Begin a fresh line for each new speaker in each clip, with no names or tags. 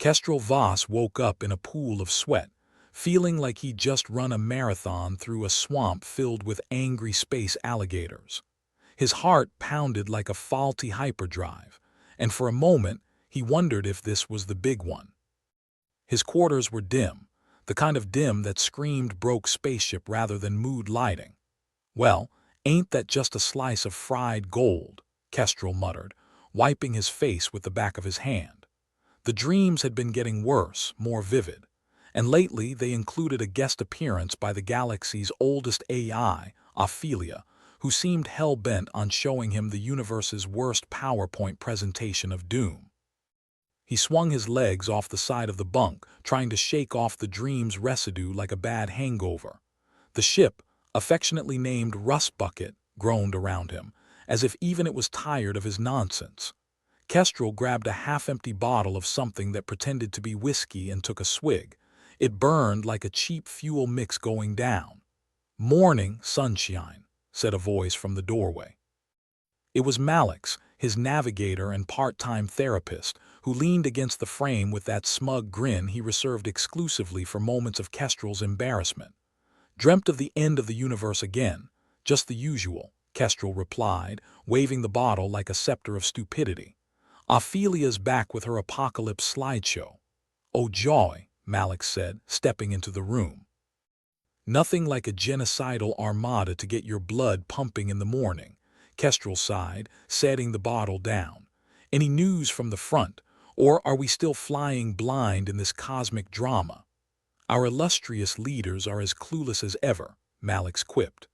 Kestrel Voss woke up in a pool of sweat, feeling like he'd just run a marathon through a swamp filled with angry space alligators. His heart pounded like a faulty hyperdrive, and for a moment he wondered if this was the big one. His quarters were dim, the kind of dim that screamed broke spaceship rather than mood lighting. "Well, ain't that just a slice of fried gold?" Kestrel muttered, wiping his face with the back of his hand. The dreams had been getting worse, more vivid, and lately they included a guest appearance by the galaxy's oldest AI, Ophelia, who seemed hell-bent on showing him the universe's worst PowerPoint presentation of doom. He swung his legs off the side of the bunk, trying to shake off the dream's residue like a bad hangover. The ship, affectionately named Rust Bucket, groaned around him, as if even it was tired of his nonsense. Kestrel grabbed a half-empty bottle of something that pretended to be whiskey and took a swig. It burned like a cheap fuel mix going down. "Morning, sunshine," said a voice from the doorway. It was Malix, his navigator and part-time therapist, who leaned against the frame with that smug grin he reserved exclusively for moments of Kestrel's embarrassment. "Dreamt of the end of the universe again. Just the usual," Kestrel replied, waving the bottle like a scepter of stupidity. "Ophelia's back with her apocalypse slideshow." "Oh joy," Malix said, stepping into the room. "Nothing like a genocidal armada to get your blood pumping in the morning," Kestrel sighed, setting the bottle down. "Any news from the front, or are we still flying blind in this cosmic drama?" "Our illustrious leaders are as clueless as ever," Malix quipped.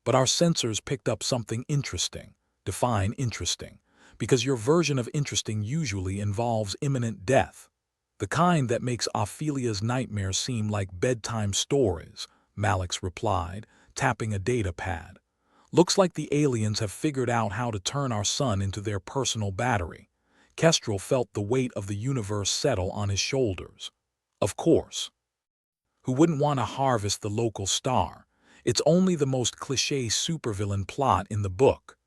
"But our sensors picked up something interesting." "Define interesting, because your version of interesting usually involves imminent death. The kind that makes Ophelia's nightmares seem like bedtime stories," Malix replied, tapping a data pad. "Looks like the aliens have figured out how to turn our sun into their personal battery." Kestrel felt the weight of the universe settle on his shoulders. Of course. Who wouldn't want to harvest the local star? It's only the most cliché supervillain plot in the book.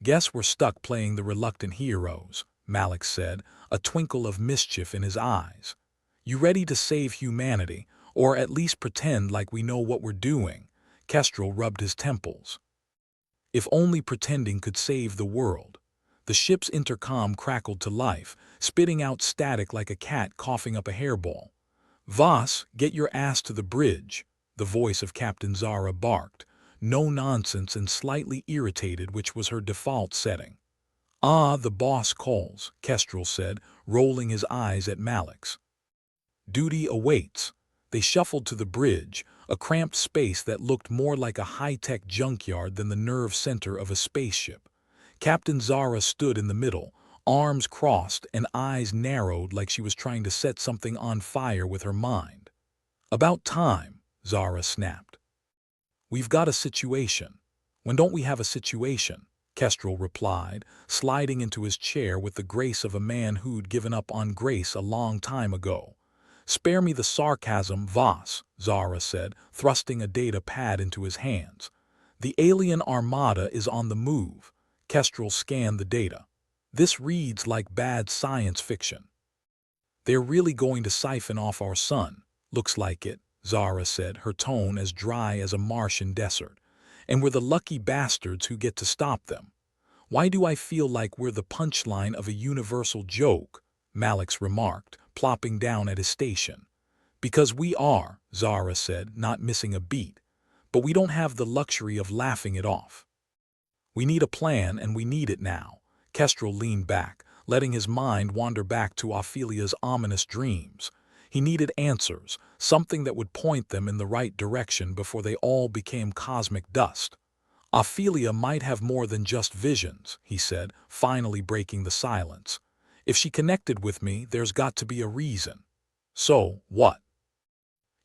"Guess we're stuck playing the reluctant heroes," Malix said, a twinkle of mischief in his eyes. "You ready to save humanity, or at least pretend like we know what we're doing?" Kestrel rubbed his temples. If only pretending could save the world. The ship's intercom crackled to life, spitting out static like a cat coughing up a hairball. "Voss, get your ass to the bridge," the voice of Captain Zara barked, no nonsense and slightly irritated, which was her default setting. "Ah, the boss calls," Kestrel said, rolling his eyes at Malix. "Duty awaits." They shuffled to the bridge, a cramped space that looked more like a high-tech junkyard than the nerve center of a spaceship. Captain Zara stood in the middle, arms crossed and eyes narrowed like she was trying to set something on fire with her mind. "About time," Zara snapped. "We've got a situation." "When don't we have a situation?" Kestrel replied, sliding into his chair with the grace of a man who'd given up on grace a long time ago. "Spare me the sarcasm, Voss," Zara said, thrusting a data pad into his hands. "The alien armada is on the move." Kestrel scanned the data. "This reads like bad science fiction." "They're really going to siphon off our sun." "Looks like it," Zara said, her tone as dry as a Martian desert. "And we're the lucky bastards who get to stop them." "Why do I feel like we're the punchline of a universal joke?" Malix remarked, plopping down at his station. "Because we are," Zara said, not missing a beat. "But we don't have the luxury of laughing it off. We need a plan, and we need it now." Kestrel leaned back, letting his mind wander back to Ophelia's ominous dreams. He needed answers, something that would point them in the right direction before they all became cosmic dust. "Ophelia might have more than just visions," he said, finally breaking the silence. "If she connected with me, there's got to be a reason." "So, what?"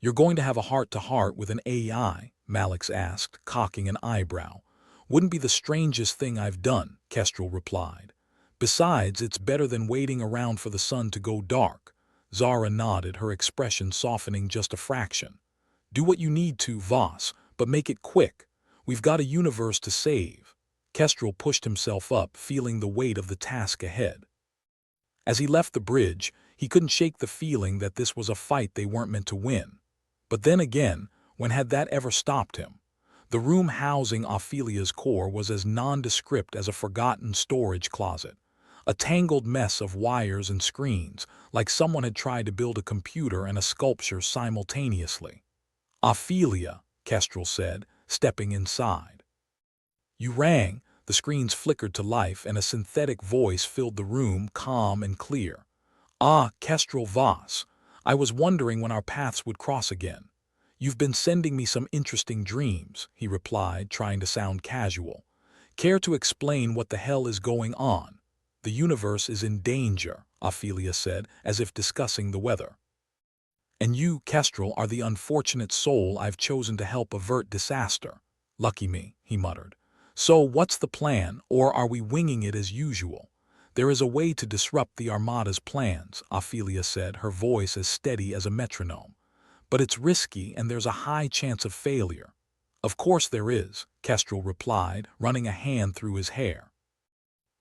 "You're going to have a heart-to-heart with an AI?" Malix asked, cocking an eyebrow. "Wouldn't be the strangest thing I've done," Kestrel replied. "Besides, it's better than waiting around for the sun to go dark." Zara nodded, her expression softening just a fraction. "Do what you need to, Voss, but make it quick. We've got a universe to save." Kestrel pushed himself up, feeling the weight of the task ahead. As he left the bridge, He couldn't shake the feeling that this was a fight they weren't meant to win. But then again, when had that ever stopped him? The room housing Ophelia's core was as nondescript as a forgotten storage closet. A tangled mess of wires and screens, like someone had tried to build a computer and a sculpture simultaneously. "Ophelia," Kestrel said, stepping inside. "You rang." The screens flickered to life and a synthetic voice filled the room, calm and clear. "Ah, Kestrel Voss. I was wondering when our paths would cross again. You've been sending me some interesting dreams," he replied, trying to sound casual. "Care to explain what the hell is going on?" "The universe is in danger," Ophelia said, as if discussing the weather. "And you, Kestrel, are the unfortunate soul I've chosen to help avert disaster." "Lucky me," he muttered. "So what's the plan, or are we winging it as usual?" "There is a way to disrupt the Armada's plans," Ophelia said, her voice as steady as a metronome. "But it's risky and there's a high chance of failure." "Of course there is," Kestrel replied, running a hand through his hair.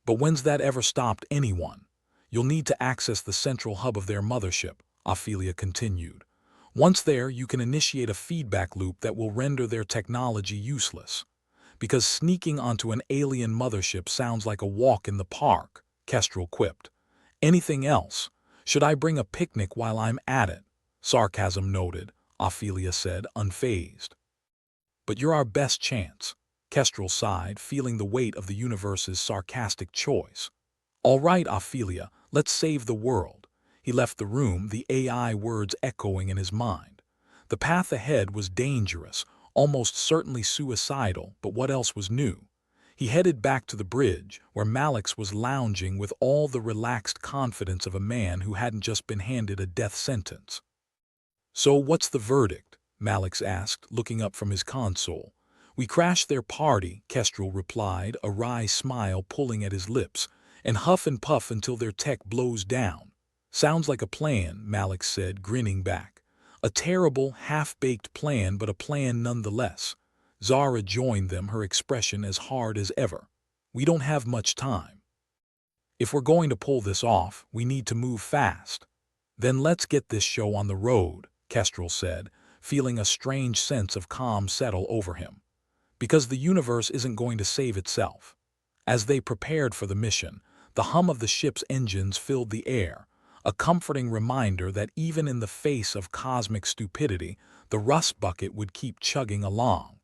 "But when's that ever stopped anyone?" "You'll need to access the central hub of their mothership," Ophelia continued. "Once there, you can initiate a feedback loop that will render their technology useless." "Because sneaking onto an alien mothership sounds like a walk in the park," Kestrel quipped. "Anything else? Should I bring a picnic while I'm at it?" "Sarcasm noted," Ophelia said, unfazed. "But you're our best chance." Kestrel sighed, feeling the weight of the universe's sarcastic choice. "All right, Ophelia, let's save the world." He left the room, the AI words echoing in his mind. The path ahead was dangerous, almost certainly suicidal, but what else was new? He headed back to the bridge, where Malix was lounging with all the relaxed confidence of a man who hadn't just been handed a death sentence. "So what's the verdict?" Malix asked, looking up from his console. "We crashed their party," Kestrel replied, a wry smile pulling at his lips, "and huff and puff until their tech blows down." "Sounds like a plan," Malix said, grinning back. "A terrible, half-baked plan, but a plan nonetheless." Zara joined them, her expression as hard as ever. "We don't have much time. If we're going to pull this off, we need to move fast." "Then let's get this show on the road," Kestrel said, feeling a strange sense of calm settle over him. "Because the universe isn't going to save itself." As they prepared for the mission, the hum of the ship's engines filled the air, a comforting reminder that even in the face of cosmic stupidity, the rust bucket would keep chugging along.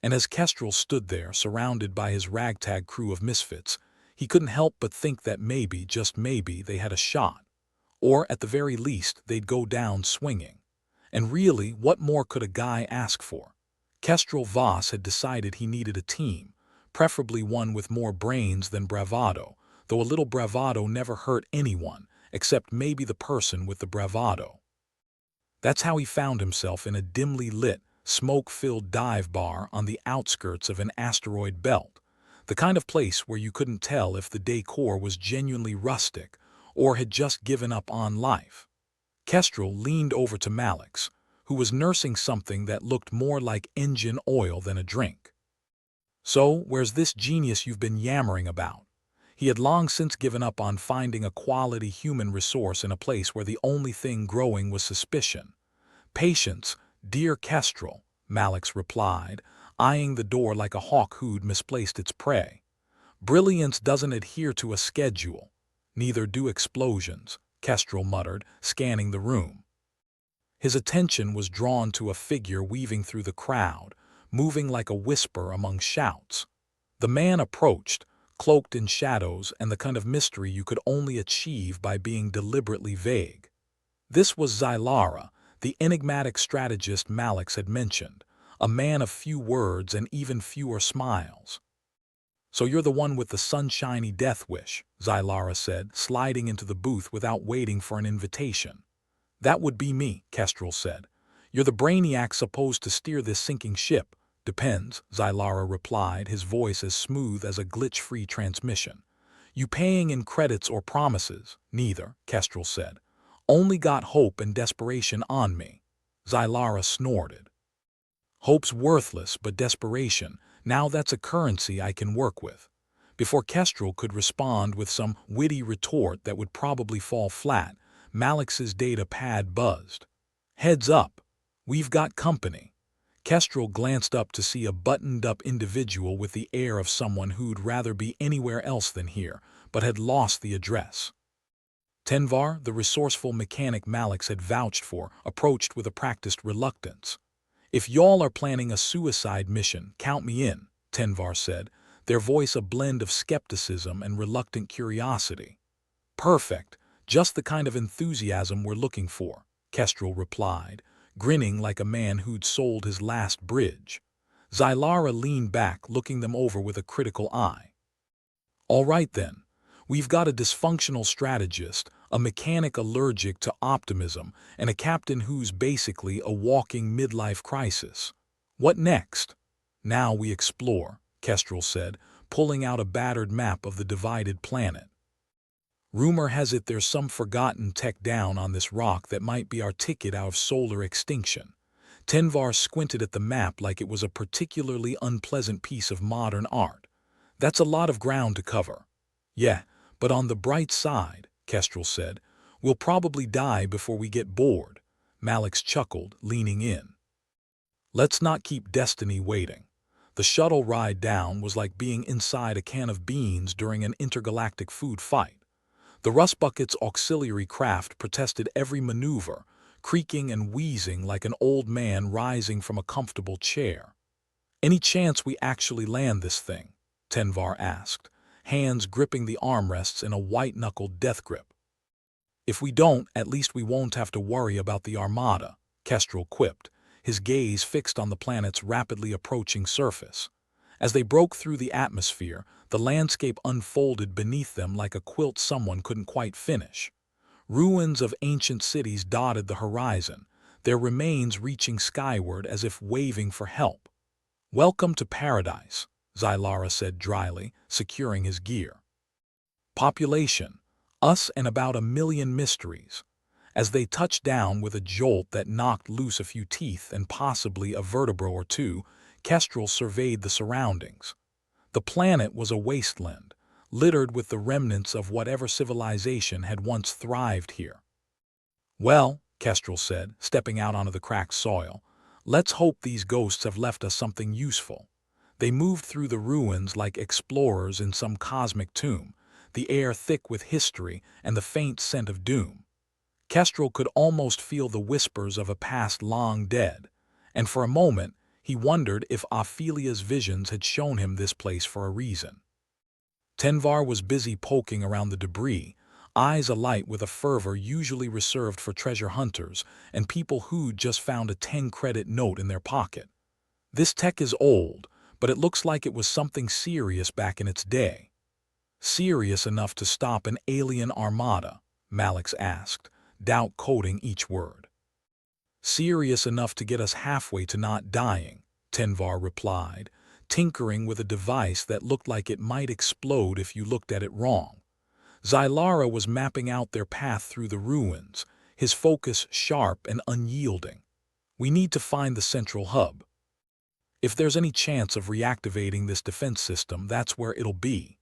And as Kestrel stood there, surrounded by his ragtag crew of misfits, he couldn't help but think that maybe, just maybe, they had a shot. Or, at the very least, they'd go down swinging. And really, what more could a guy ask for? Kestrel Voss had decided he needed a team, preferably one with more brains than bravado, though a little bravado never hurt anyone, except maybe the person with the bravado. That's how he found himself in a dimly lit, smoke-filled dive bar on the outskirts of an asteroid belt, the kind of place where you couldn't tell if the decor was genuinely rustic or had just given up on life. Kestrel leaned over to Malix, who was nursing something that looked more like engine oil than a drink. "So, where's this genius you've been yammering about?" He had long since given up on finding a quality human resource in a place where the only thing growing was suspicion. "Patience, dear Kestrel," Malix replied, eyeing the door like a hawk who'd misplaced its prey. "Brilliance doesn't adhere to a schedule. Neither do explosions," Kestrel muttered, scanning the room. His attention was drawn to a figure weaving through the crowd, moving like a whisper among shouts. The man approached, cloaked in shadows and the kind of mystery you could only achieve by being deliberately vague. This was Zylara, the enigmatic strategist Malix had mentioned, a man of few words and even fewer smiles. "So you're the one with the sunshiny death wish," Zylara said, sliding into the booth without waiting for an invitation. "That would be me," Kestrel said. "You're the brainiac supposed to steer this sinking ship." "Depends," Zylara replied, his voice as smooth as a glitch-free transmission. "You paying in credits or promises?" "Neither," Kestrel said. "Only got hope and desperation on me." Zylara snorted. "Hope's worthless, but desperation, now that's a currency I can work with." Before Kestrel could respond with some witty retort that would probably fall flat, Malix's data pad buzzed. "Heads up, we've got company." Kestrel glanced up to see a buttoned-up individual with the air of someone who'd rather be anywhere else than here, but had lost the address. Tenvar, the resourceful mechanic Malix had vouched for, approached with a practiced reluctance. "If y'all are planning a suicide mission, count me in," Tenvar said, their voice a blend of skepticism and reluctant curiosity. "Perfect, just the kind of enthusiasm we're looking for," Kestrel replied, grinning like a man who'd sold his last bridge. Xylara leaned back, looking them over with a critical eye. "All right then, we've got a dysfunctional strategist, a mechanic allergic to optimism, and a captain who's basically a walking midlife crisis. What next?" "Now we explore," Kestrel said, pulling out a battered map of the divided planet. "Rumor has it there's some forgotten tech down on this rock that might be our ticket out of solar extinction." Tenvar squinted at the map like it was a particularly unpleasant piece of modern art. "That's a lot of ground to cover." "Yeah, but on the bright side," Kestrel said, "we'll probably die before we get bored." Malix chuckled, leaning in. "Let's not keep destiny waiting." The shuttle ride down was like being inside a can of beans during an intergalactic food fight. The Rustbucket's auxiliary craft protested every maneuver, creaking and wheezing like an old man rising from a comfortable chair. "Any chance we actually land this thing?" Tenvar asked, hands gripping the armrests in a white-knuckled death grip. "If we don't, at least we won't have to worry about the Armada," Kestrel quipped, his gaze fixed on the planet's rapidly approaching surface. As they broke through the atmosphere, the landscape unfolded beneath them like a quilt someone couldn't quite finish. Ruins of ancient cities dotted the horizon, their remains reaching skyward as if waving for help. "Welcome to paradise," Xylara said dryly, securing his gear. "Population, us and about 1,000,000 mysteries." As they touched down with a jolt that knocked loose a few teeth and possibly a vertebra or two, Kestrel surveyed the surroundings. The planet was a wasteland, littered with the remnants of whatever civilization had once thrived here. "Well," Kestrel said, stepping out onto the cracked soil, "let's hope these ghosts have left us something useful." They moved through the ruins like explorers in some cosmic tomb, the air thick with history and the faint scent of doom. Kestrel could almost feel the whispers of a past long dead, and for a moment he wondered if Ophelia's visions had shown him this place for a reason. Tenvar was busy poking around the debris, eyes alight with a fervor usually reserved for treasure hunters and people who'd just found a 10-credit note in their pocket. "This tech is old, but it looks like it was something serious back in its day." "Serious enough to stop an alien armada?" Malix asked, doubt coding each word. "Serious enough to get us halfway to not dying," Tenvar replied, tinkering with a device that looked like it might explode if you looked at it wrong. Xylara was mapping out their path through the ruins, his focus sharp and unyielding. "We need to find the central hub. If there's any chance of reactivating this defense system, that's where it'll be."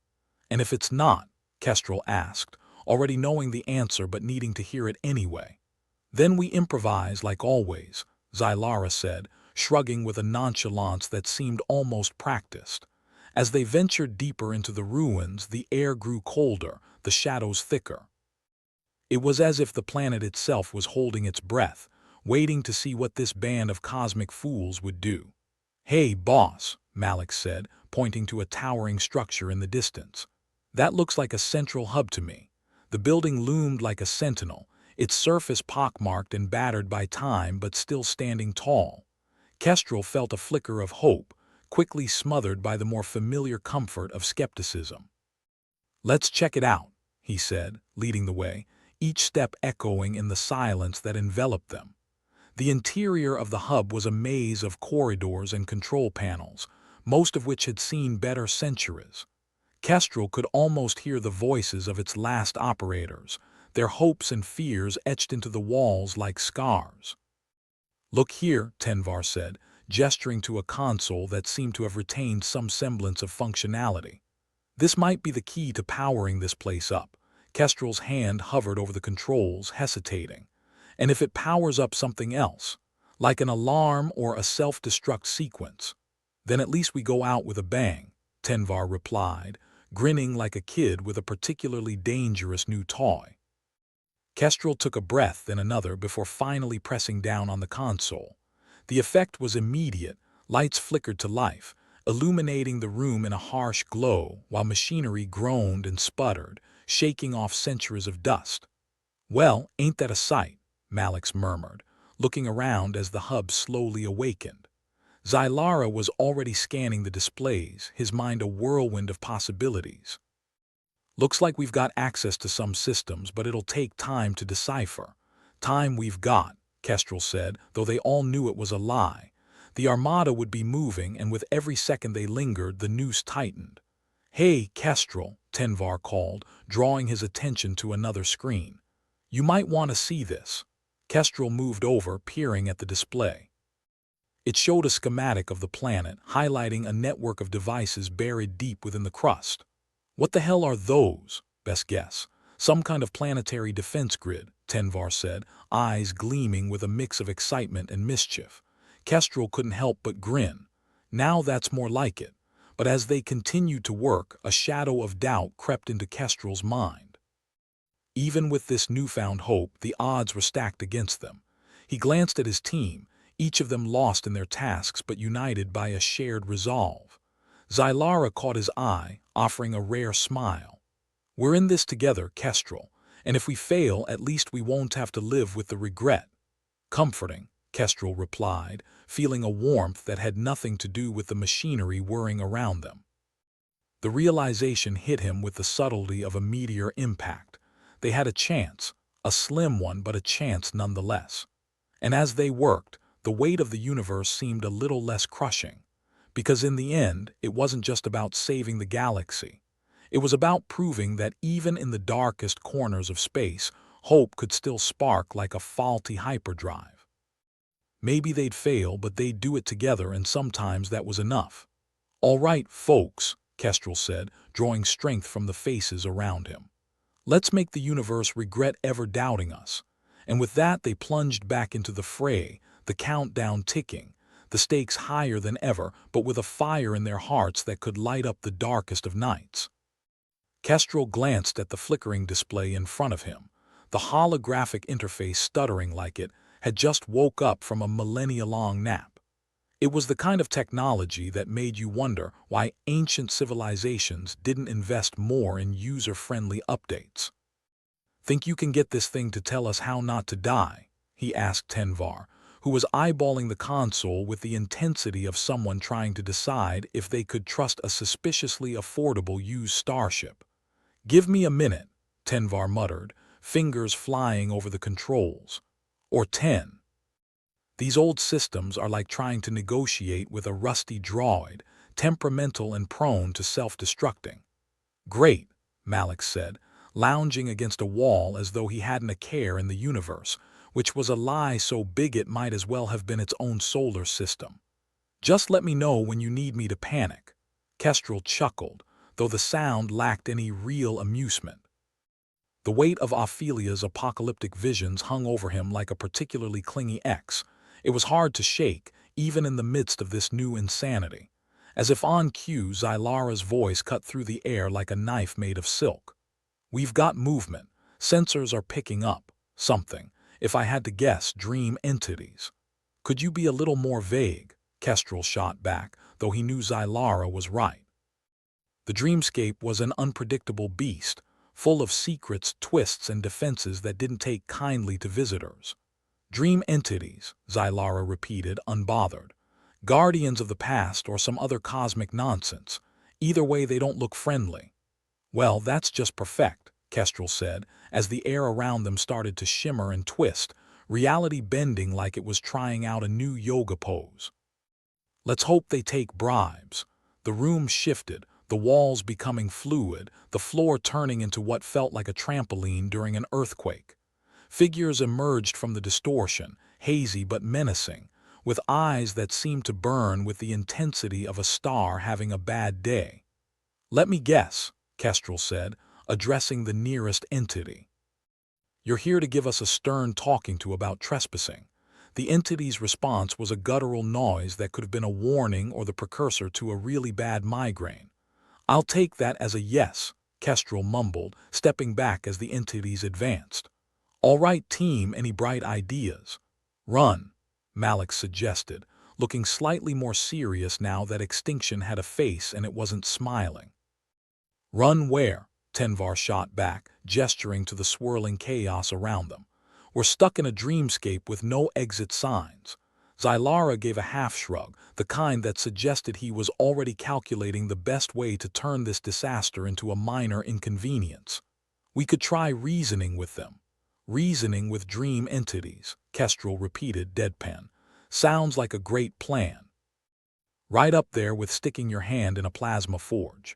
"And if it's not?" Kestrel asked, already knowing the answer but needing to hear it anyway. "Then we improvise like always," Xylara said, shrugging with a nonchalance that seemed almost practiced. As they ventured deeper into the ruins, the air grew colder, the shadows thicker. It was as if the planet itself was holding its breath, waiting to see what this band of cosmic fools would do. "Hey, boss," Malix said, pointing to a towering structure in the distance. "That looks like a central hub to me." The building loomed like a sentinel, its surface pockmarked and battered by time but still standing tall. Kestrel felt a flicker of hope, quickly smothered by the more familiar comfort of skepticism. "Let's check it out," he said, leading the way, each step echoing in the silence that enveloped them. The interior of the hub was a maze of corridors and control panels, most of which had seen better centuries. Kestrel could almost hear the voices of its last operators, their hopes and fears etched into the walls like scars. "Look here," Tenvar said, gesturing to a console that seemed to have retained some semblance of functionality. "This might be the key to powering this place up." Kestrel's hand hovered over the controls, hesitating. And if it powers up something else, like an alarm or a self-destruct sequence, then at least we go out with a bang, Tenvar replied, grinning like a kid with a particularly dangerous new toy. Kestrel took a breath, then another, before finally pressing down on the console. The effect was immediate. Lights flickered to life, illuminating the room in a harsh glow, while machinery groaned and sputtered, shaking off centuries of dust. "Well, ain't that a sight?" Malix murmured, looking around as the hub slowly awakened. Zylara was already scanning the displays, his mind a whirlwind of possibilities. "Looks like we've got access to some systems, but it'll take time to decipher." "Time we've got," Kestrel said, though they all knew it was a lie. The Armada would be moving, and with every second they lingered, the noose tightened. "Hey, Kestrel," Tenvar called, drawing his attention to another screen. "You might want to see this." Kestrel moved over, peering at the display. It showed a schematic of the planet, highlighting a network of devices buried deep within the crust. "What the hell are those?" "Best guess. Some kind of planetary defense grid," Tenvar said, eyes gleaming with a mix of excitement and mischief. Kestrel couldn't help but grin. Now that's more like it. But as they continued to work, a shadow of doubt crept into Kestrel's mind. Even with this newfound hope, the odds were stacked against them. He glanced at his team, each of them lost in their tasks but united by a shared resolve. Zylara caught his eye, offering a rare smile. "We're in this together, Kestrel, and if we fail, at least we won't have to live with the regret." "Comforting," Kestrel replied, feeling a warmth that had nothing to do with the machinery whirring around them. The realization hit him with the subtlety of a meteor impact. They had a chance, a slim one, but a chance nonetheless. And as they worked, the weight of the universe seemed a little less crushing. Because in the end, it wasn't just about saving the galaxy. It was about proving that even in the darkest corners of space, hope could still spark like a faulty hyperdrive. Maybe they'd fail, but they'd do it together, and sometimes that was enough. "All right, folks," Kestrel said, drawing strength from the faces around him. "Let's make the universe regret ever doubting us." And with that, they plunged back into the fray, the countdown ticking, the stakes higher than ever, but with a fire in their hearts that could light up the darkest of nights. Kestrel glanced at the flickering display in front of him, the holographic interface stuttering like it had just woke up from a millennia-long nap. It was the kind of technology that made you wonder why ancient civilizations didn't invest more in user-friendly updates. "Think you can get this thing to tell us how not to die?" he asked Tenvar, who was eyeballing the console with the intensity of someone trying to decide if they could trust a suspiciously affordable used starship. "Give me a minute," Tenvar muttered, fingers flying over the controls. "Or 10. These old systems are like trying to negotiate with a rusty droid, temperamental and prone to self-destructing." "Great," Malix said, lounging against a wall as though he hadn't a care in the universe, which was a lie so big it might as well have been its own solar system. "Just let me know when you need me to panic." Kestrel chuckled, though the sound lacked any real amusement. The weight of Ophelia's apocalyptic visions hung over him like a particularly clingy ex. It was hard to shake, even in the midst of this new insanity. As if on cue, Zylara's voice cut through the air like a knife made of silk. "We've got movement. Sensors are picking up something. If I had to guess, dream entities." "Could you be a little more vague?" Kestrel shot back, though he knew Zylara was right. The Dreamscape was an unpredictable beast, full of secrets, twists, and defenses that didn't take kindly to visitors. "Dream entities," Zylara repeated, unbothered. "Guardians of the past or some other cosmic nonsense. Either way, they don't look friendly." "Well, that's just perfect," Kestrel said, as the air around them started to shimmer and twist, reality bending like it was trying out a new yoga pose. "Let's hope they take bribes." The room shifted, the walls becoming fluid, the floor turning into what felt like a trampoline during an earthquake. Figures emerged from the distortion, hazy but menacing, with eyes that seemed to burn with the intensity of a star having a bad day. "Let me guess," Kestrel said, addressing the nearest entity. "You're here to give us a stern talking to about trespassing." The entity's response was a guttural noise that could have been a warning or the precursor to a really bad migraine. "I'll take that as a yes," Kestrel mumbled, stepping back as the entities advanced. "All right, team, any bright ideas?" "Run," Malik suggested, looking slightly more serious now that extinction had a face and it wasn't smiling. "Run where?" Tenvar shot back, gesturing to the swirling chaos around them. "We're stuck in a dreamscape with no exit signs." Zylara gave a half-shrug, the kind that suggested he was already calculating the best way to turn this disaster into a minor inconvenience. "We could try reasoning with them." "Reasoning with dream entities," Kestrel repeated, deadpan. "Sounds like a great plan. Right up there with sticking your hand in a plasma forge."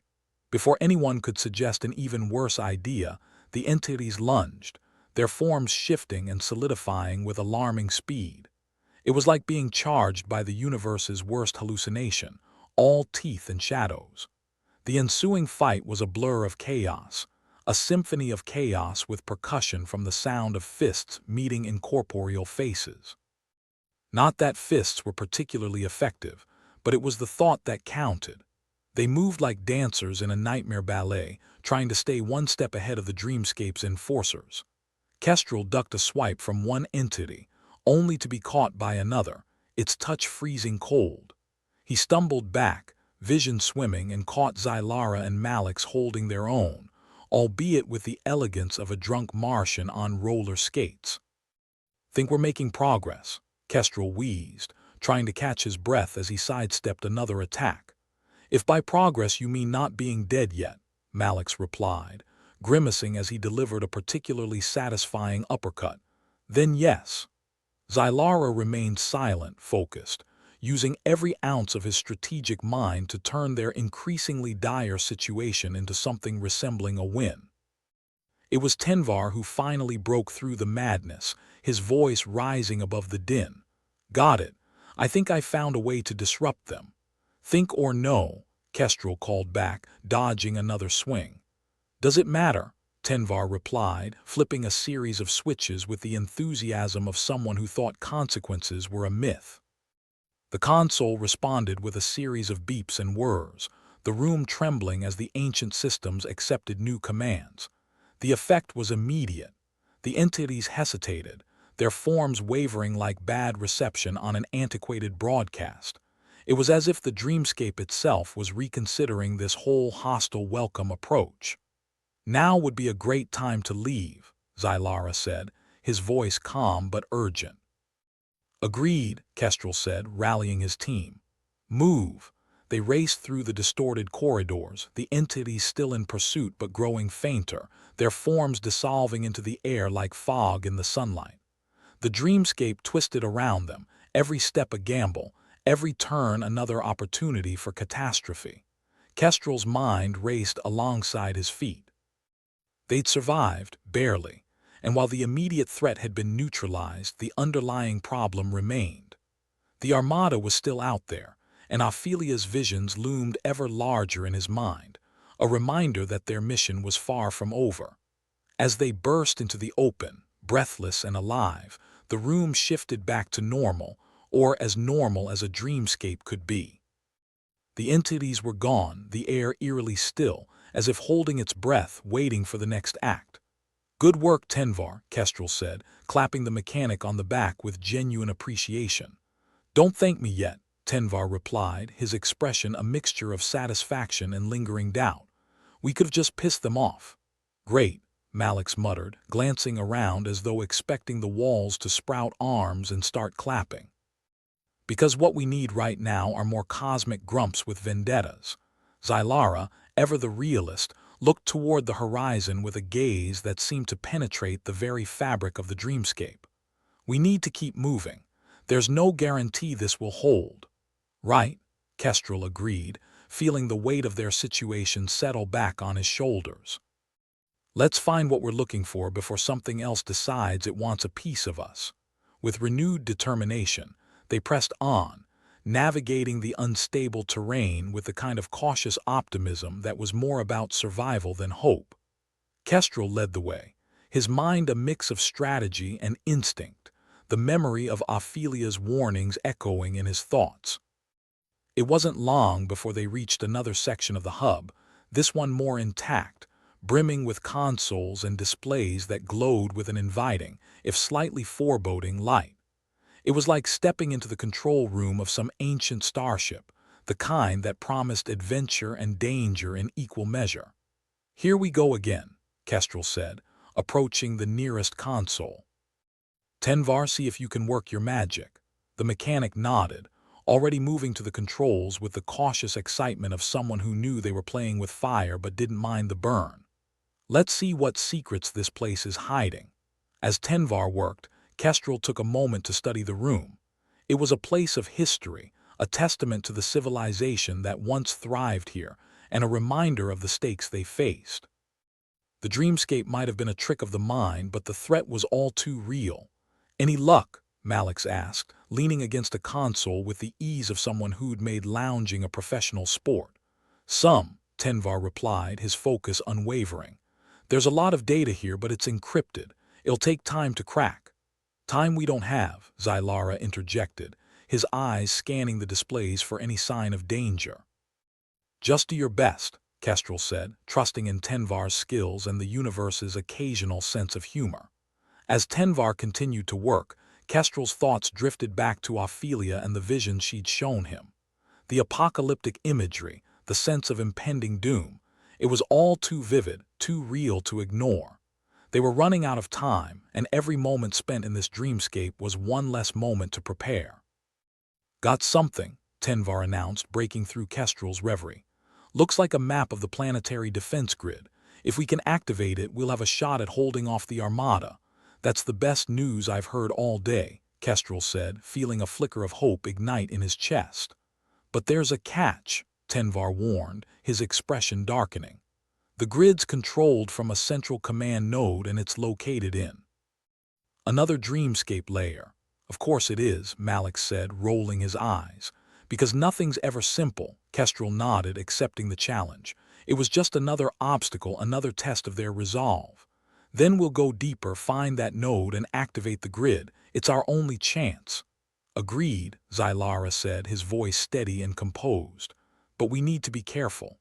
Before anyone could suggest an even worse idea, the entities lunged, their forms shifting and solidifying with alarming speed. It was like being charged by the universe's worst hallucination, all teeth and shadows. The ensuing fight was a blur of chaos, a symphony of chaos with percussion from the sound of fists meeting incorporeal faces. Not that fists were particularly effective, but it was the thought that counted. They moved like dancers in a nightmare ballet, trying to stay one step ahead of the dreamscape's enforcers. Kestrel ducked a swipe from one entity, only to be caught by another, its touch freezing cold. He stumbled back, vision swimming, and caught Zylara and Malik's holding their own, albeit with the elegance of a drunk Martian on roller skates. "Think we're making progress," Kestrel wheezed, trying to catch his breath as he sidestepped another attack. "If by progress you mean not being dead yet," Malix replied, grimacing as he delivered a particularly satisfying uppercut, "then yes." Zylara remained silent, focused, using every ounce of his strategic mind to turn their increasingly dire situation into something resembling a win. It was Tenvar who finally broke through the madness, his voice rising above the din. "Got it. I think I found a way to disrupt them." "Think or no," Kestrel called back, dodging another swing. "Does it matter?" Tenvar replied, flipping a series of switches with the enthusiasm of someone who thought consequences were a myth. The console responded with a series of beeps and whirs, the room trembling as the ancient systems accepted new commands. The effect was immediate. The entities hesitated, their forms wavering like bad reception on an antiquated broadcast. It was as if the dreamscape itself was reconsidering this whole hostile welcome approach. "Now would be a great time to leave," Zylara said, his voice calm but urgent. "Agreed," Kestrel said, rallying his team. "Move." They raced through the distorted corridors, the entities still in pursuit but growing fainter, their forms dissolving into the air like fog in the sunlight. The dreamscape twisted around them, every step a gamble, every turn another opportunity for catastrophe. Kestrel's mind raced alongside his feet. They'd survived, barely, and while the immediate threat had been neutralized, the underlying problem remained. The Armada was still out there, and Ophelia's visions loomed ever larger in his mind, a reminder that their mission was far from over. As they burst into the open, breathless and alive, the room shifted back to normal, or as normal as a dreamscape could be. The entities were gone, the air eerily still, as if holding its breath, waiting for the next act. "Good work, Tenvar," Kestrel said, clapping the mechanic on the back with genuine appreciation. "Don't thank me yet," Tenvar replied, his expression a mixture of satisfaction and lingering doubt. "We could have just pissed them off." "Great," Malix muttered, glancing around as though expecting the walls to sprout arms and start clapping. "Because what we need right now are more cosmic grumps with vendettas." Zylara, ever the realist, looked toward the horizon with a gaze that seemed to penetrate the very fabric of the dreamscape. "We need to keep moving. There's no guarantee this will hold." "Right," Kestrel agreed, feeling the weight of their situation settle back on his shoulders. "Let's find what we're looking for before something else decides it wants a piece of us." With renewed determination, they pressed on, navigating the unstable terrain with the kind of cautious optimism that was more about survival than hope. Kestrel led the way, his mind a mix of strategy and instinct, the memory of Ophelia's warnings echoing in his thoughts. It wasn't long before they reached another section of the hub, this one more intact, brimming with consoles and displays that glowed with an inviting, if slightly foreboding, light. It was like stepping into the control room of some ancient starship, the kind that promised adventure and danger in equal measure. "Here we go again," Kestrel said, approaching the nearest console. "Tenvar, see if you can work your magic." The mechanic nodded, already moving to the controls with the cautious excitement of someone who knew they were playing with fire but didn't mind the burn. "Let's see what secrets this place is hiding." As Tenvar worked, Kestrel took a moment to study the room. It was a place of history, a testament to the civilization that once thrived here, and a reminder of the stakes they faced. The dreamscape might have been a trick of the mind, but the threat was all too real. "Any luck?" Malix asked, leaning against a console with the ease of someone who'd made lounging a professional sport. "Some," Tenvar replied, his focus unwavering. "There's a lot of data here, but it's encrypted. It'll take time to crack." "Time we don't have," Zylara interjected, his eyes scanning the displays for any sign of danger. "Just do your best," Kestrel said, trusting in Tenvar's skills and the universe's occasional sense of humor. As Tenvar continued to work, Kestrel's thoughts drifted back to Ophelia and the visions she'd shown him. The apocalyptic imagery, the sense of impending doom, it was all too vivid, too real to ignore. They were running out of time, and every moment spent in this dreamscape was one less moment to prepare. "Got something," Tenvar announced, breaking through Kestrel's reverie. "Looks like a map of the planetary defense grid. If we can activate it, we'll have a shot at holding off the Armada." "That's the best news I've heard all day," Kestrel said, feeling a flicker of hope ignite in his chest. "But there's a catch," Tenvar warned, his expression darkening. "The grid's controlled from a central command node and it's located in another dreamscape layer." "Of course it is," Malix said, rolling his eyes. "Because nothing's ever simple," Kestrel nodded, accepting the challenge. "It was just another obstacle, another test of their resolve. Then we'll go deeper, find that node, and activate the grid. It's our only chance." "Agreed," Zylara said, his voice steady and composed. "But we need to be careful.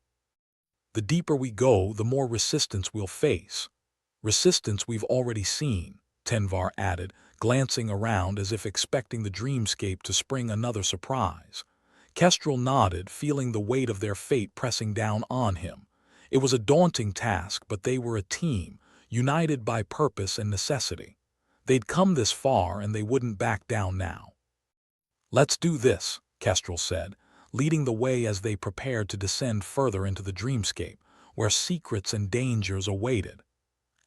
The deeper we go, the more resistance we'll face." "Resistance we've already seen," Tenvar added, glancing around as if expecting the dreamscape to spring another surprise. Kestrel nodded, feeling the weight of their fate pressing down on him. It was a daunting task, but they were a team, united by purpose and necessity. They'd come this far, and they wouldn't back down now. "Let's do this," Kestrel said, leading the way as they prepared to descend further into the dreamscape, where secrets and dangers awaited.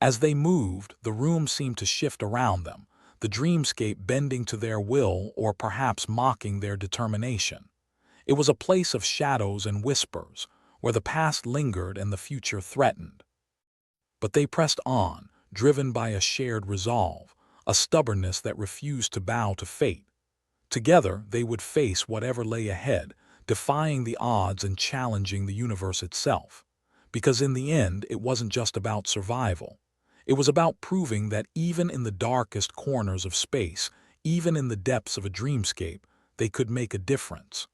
As they moved, the room seemed to shift around them, the dreamscape bending to their will or perhaps mocking their determination. It was a place of shadows and whispers, where the past lingered and the future threatened. But they pressed on, driven by a shared resolve, a stubbornness that refused to bow to fate. Together, they would face whatever lay ahead, defying the odds and challenging the universe itself. Because in the end, it wasn't just about survival. It was about proving that even in the darkest corners of space, even in the depths of a dreamscape, they could make a difference.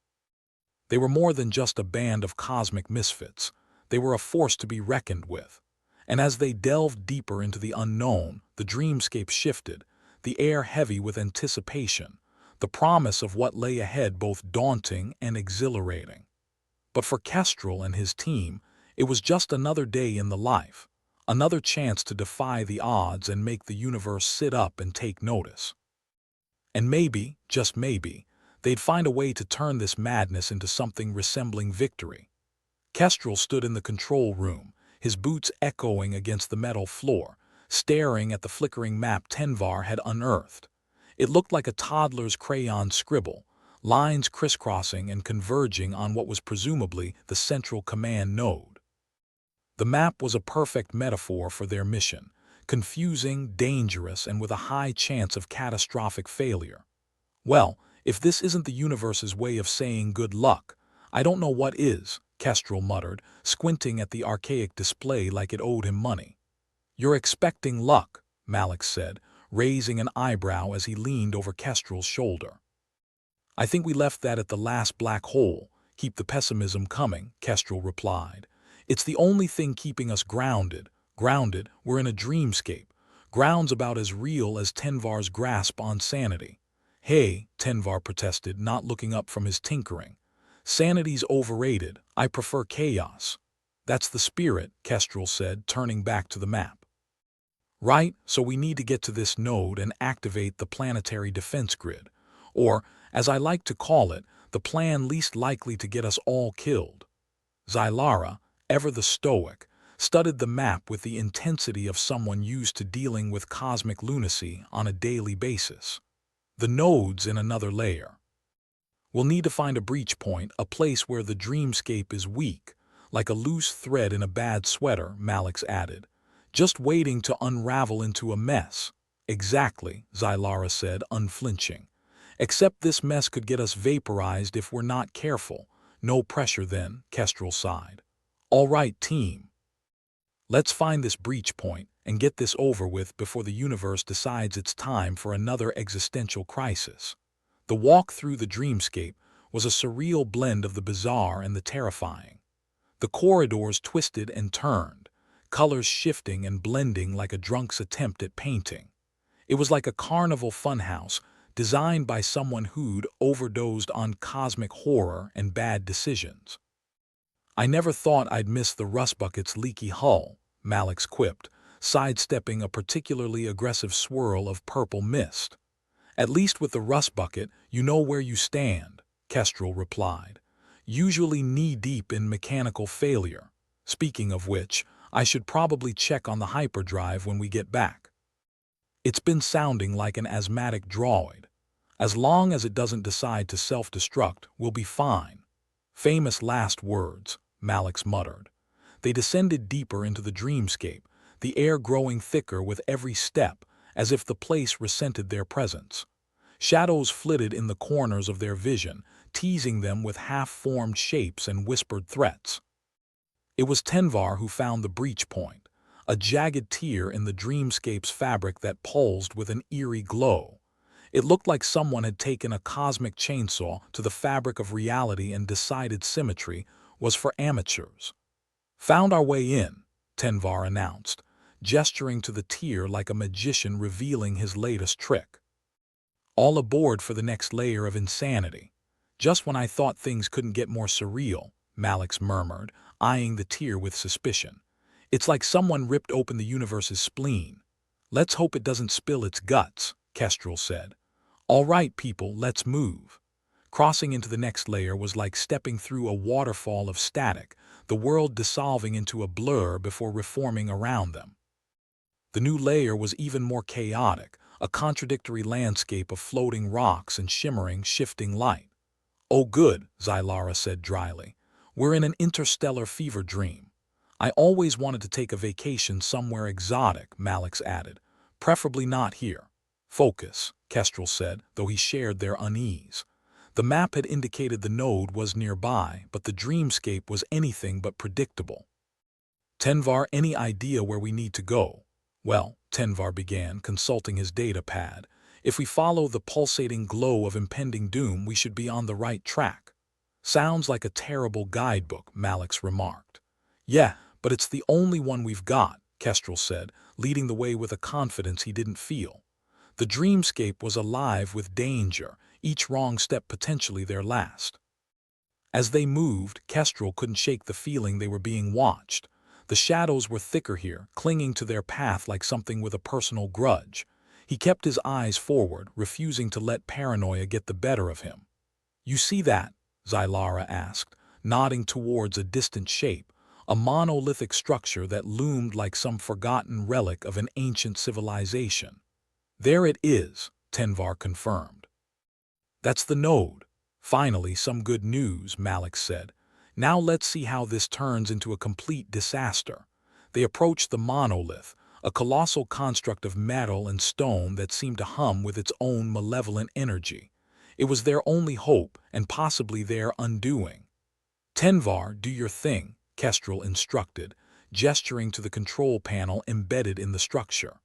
They were more than just a band of cosmic misfits. They were a force to be reckoned with. And as they delved deeper into the unknown, the dreamscape shifted, the air heavy with anticipation, the promise of what lay ahead both daunting and exhilarating. But for Kestrel and his team, it was just another day in the life, another chance to defy the odds and make the universe sit up and take notice. And maybe, just maybe, they'd find a way to turn this madness into something resembling victory. Kestrel stood in the control room, his boots echoing against the metal floor, staring at the flickering map Tenvar had unearthed. It looked like a toddler's crayon scribble, lines crisscrossing and converging on what was presumably the central command node. The map was a perfect metaphor for their mission, confusing, dangerous, and with a high chance of catastrophic failure. "Well, if this isn't the universe's way of saying good luck, I don't know what is," Kestrel muttered, squinting at the archaic display like it owed him money. You're expecting luck, Malik said, raising an eyebrow as he leaned over Kestrel's shoulder. I think we left that at the last black hole. Keep the pessimism coming, Kestrel replied. It's the only thing keeping us grounded. Grounded, we're in a dreamscape. Ground's about as real as Tenvar's grasp on sanity. Hey, Tenvar protested, not looking up from his tinkering. Sanity's overrated. I prefer chaos. That's the spirit, Kestrel said, turning back to the map. Right, so we need to get to this node and activate the planetary defense grid. Or, as I like to call it, the plan least likely to get us all killed. Xylara, ever the stoic, studied the map with the intensity of someone used to dealing with cosmic lunacy on a daily basis. The node's in another layer. We'll need to find a breach point, a place where the dreamscape is weak, like a loose thread in a bad sweater, Malix added, just waiting to unravel into a mess. Exactly, Xylara said, unflinching. Except this mess could get us vaporized if we're not careful. No pressure then, Kestrel sighed. All right, team. Let's find this breach point and get this over with before the universe decides it's time for another existential crisis. The walk through the dreamscape was a surreal blend of the bizarre and the terrifying. The corridors twisted and turned, colors shifting and blending like a drunk's attempt at painting. It was like a carnival funhouse designed by someone who'd overdosed on cosmic horror and bad decisions. I never thought I'd miss the rust bucket's leaky hull, Malix quipped, sidestepping a particularly aggressive swirl of purple mist. At least with the rust bucket, you know where you stand, Kestrel replied, usually knee-deep in mechanical failure. Speaking of which, I should probably check on the hyperdrive when we get back. It's been sounding like an asthmatic droid. As long as it doesn't decide to self-destruct, we'll be fine. Famous last words, Malix muttered. They descended deeper into the dreamscape, the air growing thicker with every step, as if the place resented their presence. Shadows flitted in the corners of their vision, teasing them with half-formed shapes and whispered threats. It was Tenvar who found the breach point, a jagged tear in the dreamscape's fabric that pulsed with an eerie glow. It looked like someone had taken a cosmic chainsaw to the fabric of reality and decided symmetry was for amateurs. Found our way in, Tenvar announced, gesturing to the tear like a magician revealing his latest trick. All aboard for the next layer of insanity. Just when I thought things couldn't get more surreal, Malix murmured, eyeing the tear with suspicion. It's like someone ripped open the universe's spleen. Let's hope it doesn't spill its guts, Kestrel said. All right, people, let's move. Crossing into the next layer was like stepping through a waterfall of static, the world dissolving into a blur before reforming around them. The new layer was even more chaotic, a contradictory landscape of floating rocks and shimmering, shifting light. Oh good, Xylara said dryly. We're in an interstellar fever dream. I always wanted to take a vacation somewhere exotic, Malix added. Preferably not here. Focus, Kestrel said, though he shared their unease. The map had indicated the node was nearby, but the dreamscape was anything but predictable. Tenvar, any idea where we need to go? Well, Tenvar began, consulting his data pad. If we follow the pulsating glow of impending doom, we should be on the right track. Sounds like a terrible guidebook, Malix remarked. Yeah, but it's the only one we've got, Kestrel said, leading the way with a confidence he didn't feel. The dreamscape was alive with danger, each wrong step potentially their last. As they moved, Kestrel couldn't shake the feeling they were being watched. The shadows were thicker here, clinging to their path like something with a personal grudge. He kept his eyes forward, refusing to let paranoia get the better of him. You see that? Xylara asked, nodding towards a distant shape, a monolithic structure that loomed like some forgotten relic of an ancient civilization. There it is, Tenvar confirmed. That's the node. Finally, some good news, Malix said. Now let's see how this turns into a complete disaster. They approached the monolith, a colossal construct of metal and stone that seemed to hum with its own malevolent energy. It was their only hope, and possibly their undoing. Tenvar, do your thing, Kestrel instructed, gesturing to the control panel embedded in the structure.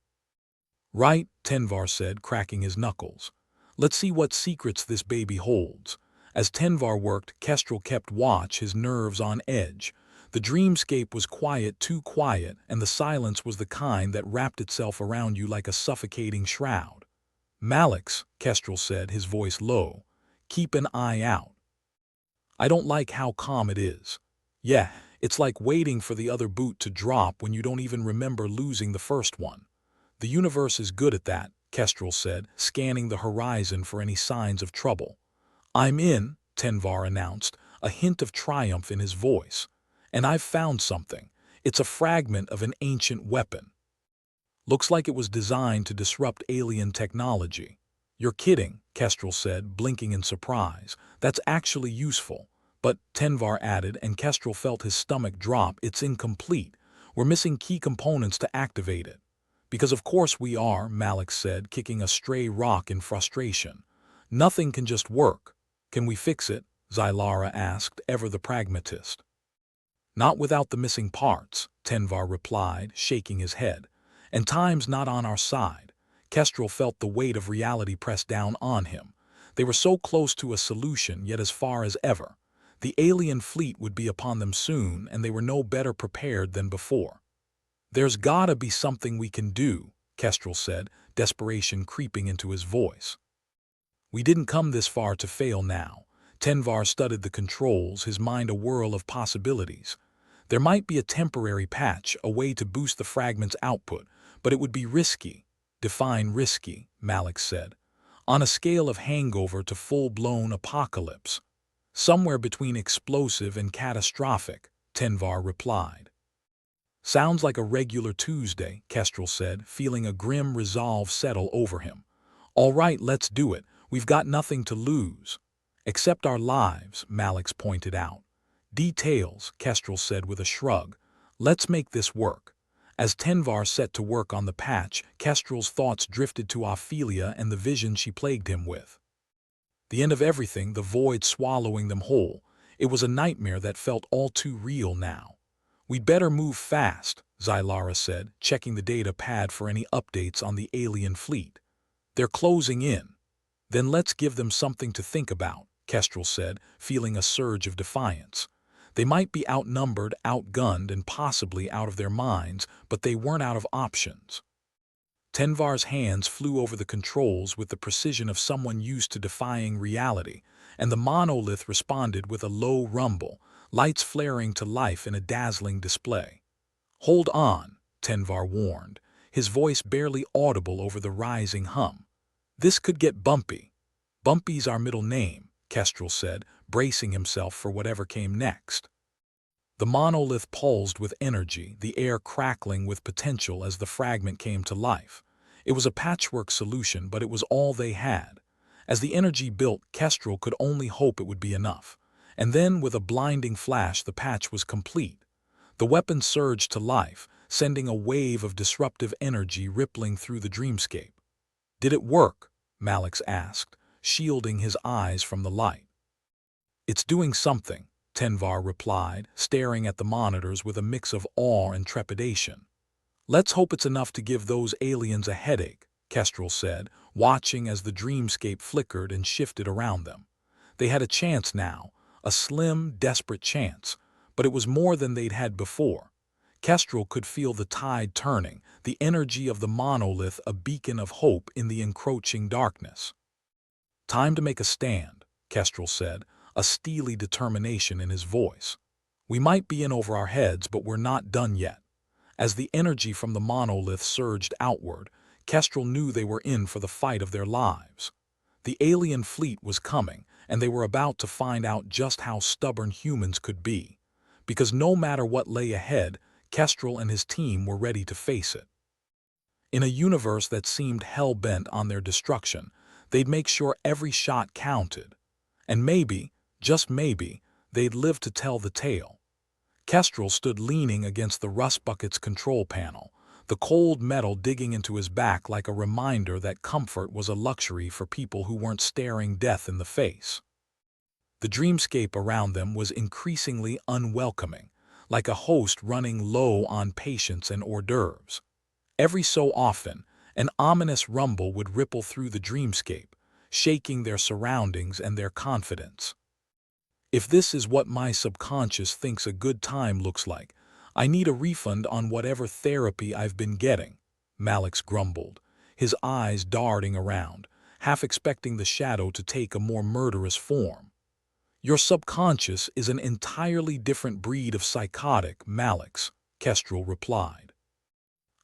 "Right," Tenvar said, cracking his knuckles. "Let's see what secrets this baby holds." As Tenvar worked, Kestrel kept watch, his nerves on edge. The dreamscape was quiet, too quiet, and the silence was the kind that wrapped itself around you like a suffocating shroud. "Malix," Kestrel said, his voice low, "keep an eye out. I don't like how calm it is. Yeah, it's like waiting for the other boot to drop when you don't even remember losing the first one. The universe is good at that," Kestrel said, scanning the horizon for any signs of trouble. "I'm in," Tenvar announced, a hint of triumph in his voice. "And I've found something. It's a fragment of an ancient weapon. Looks like it was designed to disrupt alien technology." "You're kidding," Kestrel said, blinking in surprise. "That's actually useful." "But," Tenvar added, and Kestrel felt his stomach drop, "it's incomplete. We're missing key components to activate it." "Because of course we are," Malix said, kicking a stray rock in frustration. "Nothing can just work." "Can we fix it?" Zylara asked, ever the pragmatist. "Not without the missing parts," Tenvar replied, shaking his head. "And time's not on our side." Kestrel felt the weight of reality press down on him. They were so close to a solution, yet as far as ever. The alien fleet would be upon them soon, and they were no better prepared than before. "There's gotta be something we can do," Kestrel said, desperation creeping into his voice. "We didn't come this far to fail now." Tenvar studied the controls, his mind a whirl of possibilities. "There might be a temporary patch, a way to boost the fragment's output, but it would be risky." "Define risky," Malix said. "On a scale of hangover to full-blown apocalypse." "Somewhere between explosive and catastrophic," Tenvar replied. "Sounds like a regular Tuesday," Kestrel said, feeling a grim resolve settle over him. "All right, let's do it. We've got nothing to lose." "Except our lives," Malix pointed out. "Details," Kestrel said with a shrug. "Let's make this work." As Tenvar set to work on the patch, Kestrel's thoughts drifted to Ophelia and the vision she plagued him with. The end of everything, the void swallowing them whole. It was a nightmare that felt all too real now. "We'd better move fast," Zylara said, checking the data pad for any updates on the alien fleet. "They're closing in." "Then let's give them something to think about," Kestrel said, feeling a surge of defiance. They might be outnumbered, outgunned, and possibly out of their minds, but they weren't out of options. Tenvar's hands flew over the controls with the precision of someone used to defying reality, and the monolith responded with a low rumble, lights flaring to life in a dazzling display. "Hold on," Tenvar warned, his voice barely audible over the rising hum. "This could get bumpy." "Bumpy's our middle name," Kestrel said, bracing himself for whatever came next. The monolith pulsed with energy, the air crackling with potential as the fragment came to life. It was a patchwork solution, but it was all they had. As the energy built, Kestrel could only hope it would be enough. And then, with a blinding flash, the patch was complete. The weapon surged to life, sending a wave of disruptive energy rippling through the dreamscape. "Did it work?" Malix asked, shielding his eyes from the light. "It's doing something," Tenvar replied, staring at the monitors with a mix of awe and trepidation. "Let's hope it's enough to give those aliens a headache," Kestrel said, watching as the dreamscape flickered and shifted around them. They had a chance now, a slim, desperate chance, but it was more than they'd had before. Kestrel could feel the tide turning, the energy of the monolith a beacon of hope in the encroaching darkness. "Time to make a stand," Kestrel said, a steely determination in his voice. "We might be in over our heads, but we're not done yet." As the energy from the monolith surged outward, Kestrel knew they were in for the fight of their lives. The alien fleet was coming, and they were about to find out just how stubborn humans could be. Because no matter what lay ahead, Kestrel and his team were ready to face it. In a universe that seemed hell-bent on their destruction, they'd make sure every shot counted. And maybe, just maybe, they'd live to tell the tale. Kestrel stood leaning against the rust bucket's control panel, the cold metal digging into his back like a reminder that comfort was a luxury for people who weren't staring death in the face. The dreamscape around them was increasingly unwelcoming, like a host running low on patience and hors d'oeuvres. Every so often, an ominous rumble would ripple through the dreamscape, shaking their surroundings and their confidence. If this is what my subconscious thinks a good time looks like, I need a refund on whatever therapy I've been getting, Malix grumbled, his eyes darting around, half expecting the shadow to take a more murderous form. Your subconscious is an entirely different breed of psychotic, Malix, Kestrel replied.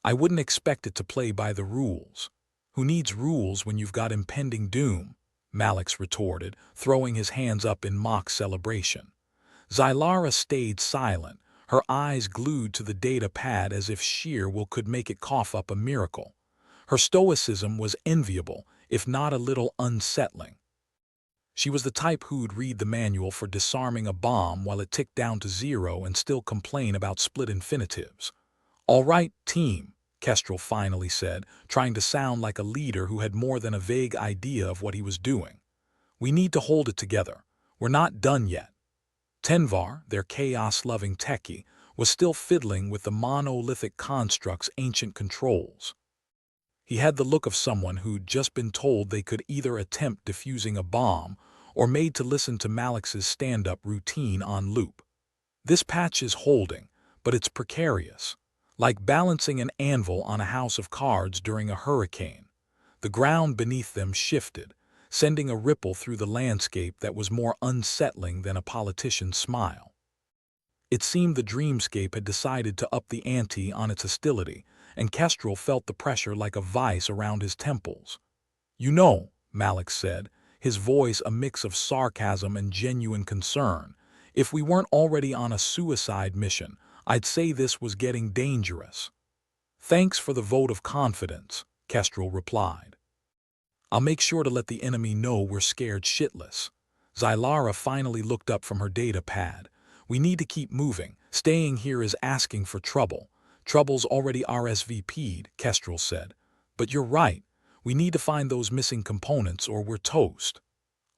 I wouldn't expect it to play by the rules. Who needs rules when you've got impending doom? Malix retorted, throwing his hands up in mock celebration. Xylara stayed silent, her eyes glued to the data pad as if sheer will could make it cough up a miracle. Her stoicism was enviable, if not a little unsettling. She was the type who'd read the manual for disarming a bomb while it ticked down to 0 and still complain about split infinitives. All right, team, Kestrel finally said, trying to sound like a leader who had more than a vague idea of what he was doing. We need to hold it together. We're not done yet. Tenvar, their chaos-loving techie, was still fiddling with the monolithic construct's ancient controls. He had the look of someone who'd just been told they could either attempt defusing a bomb or made to listen to Malix's stand-up routine on loop. This patch is holding, but it's precarious. Like balancing an anvil on a house of cards during a hurricane. The ground beneath them shifted, sending a ripple through the landscape that was more unsettling than a politician's smile. It seemed the dreamscape had decided to up the ante on its hostility, and Kestrel felt the pressure like a vice around his temples. You know, Malix said, his voice a mix of sarcasm and genuine concern, if we weren't already on a suicide mission, I'd say this was getting dangerous. Thanks for the vote of confidence, Kestrel replied. I'll make sure to let the enemy know we're scared shitless. Xylara finally looked up from her data pad. We need to keep moving. Staying here is asking for trouble. Trouble's already RSVP'd, Kestrel said. But you're right. We need to find those missing components or we're toast.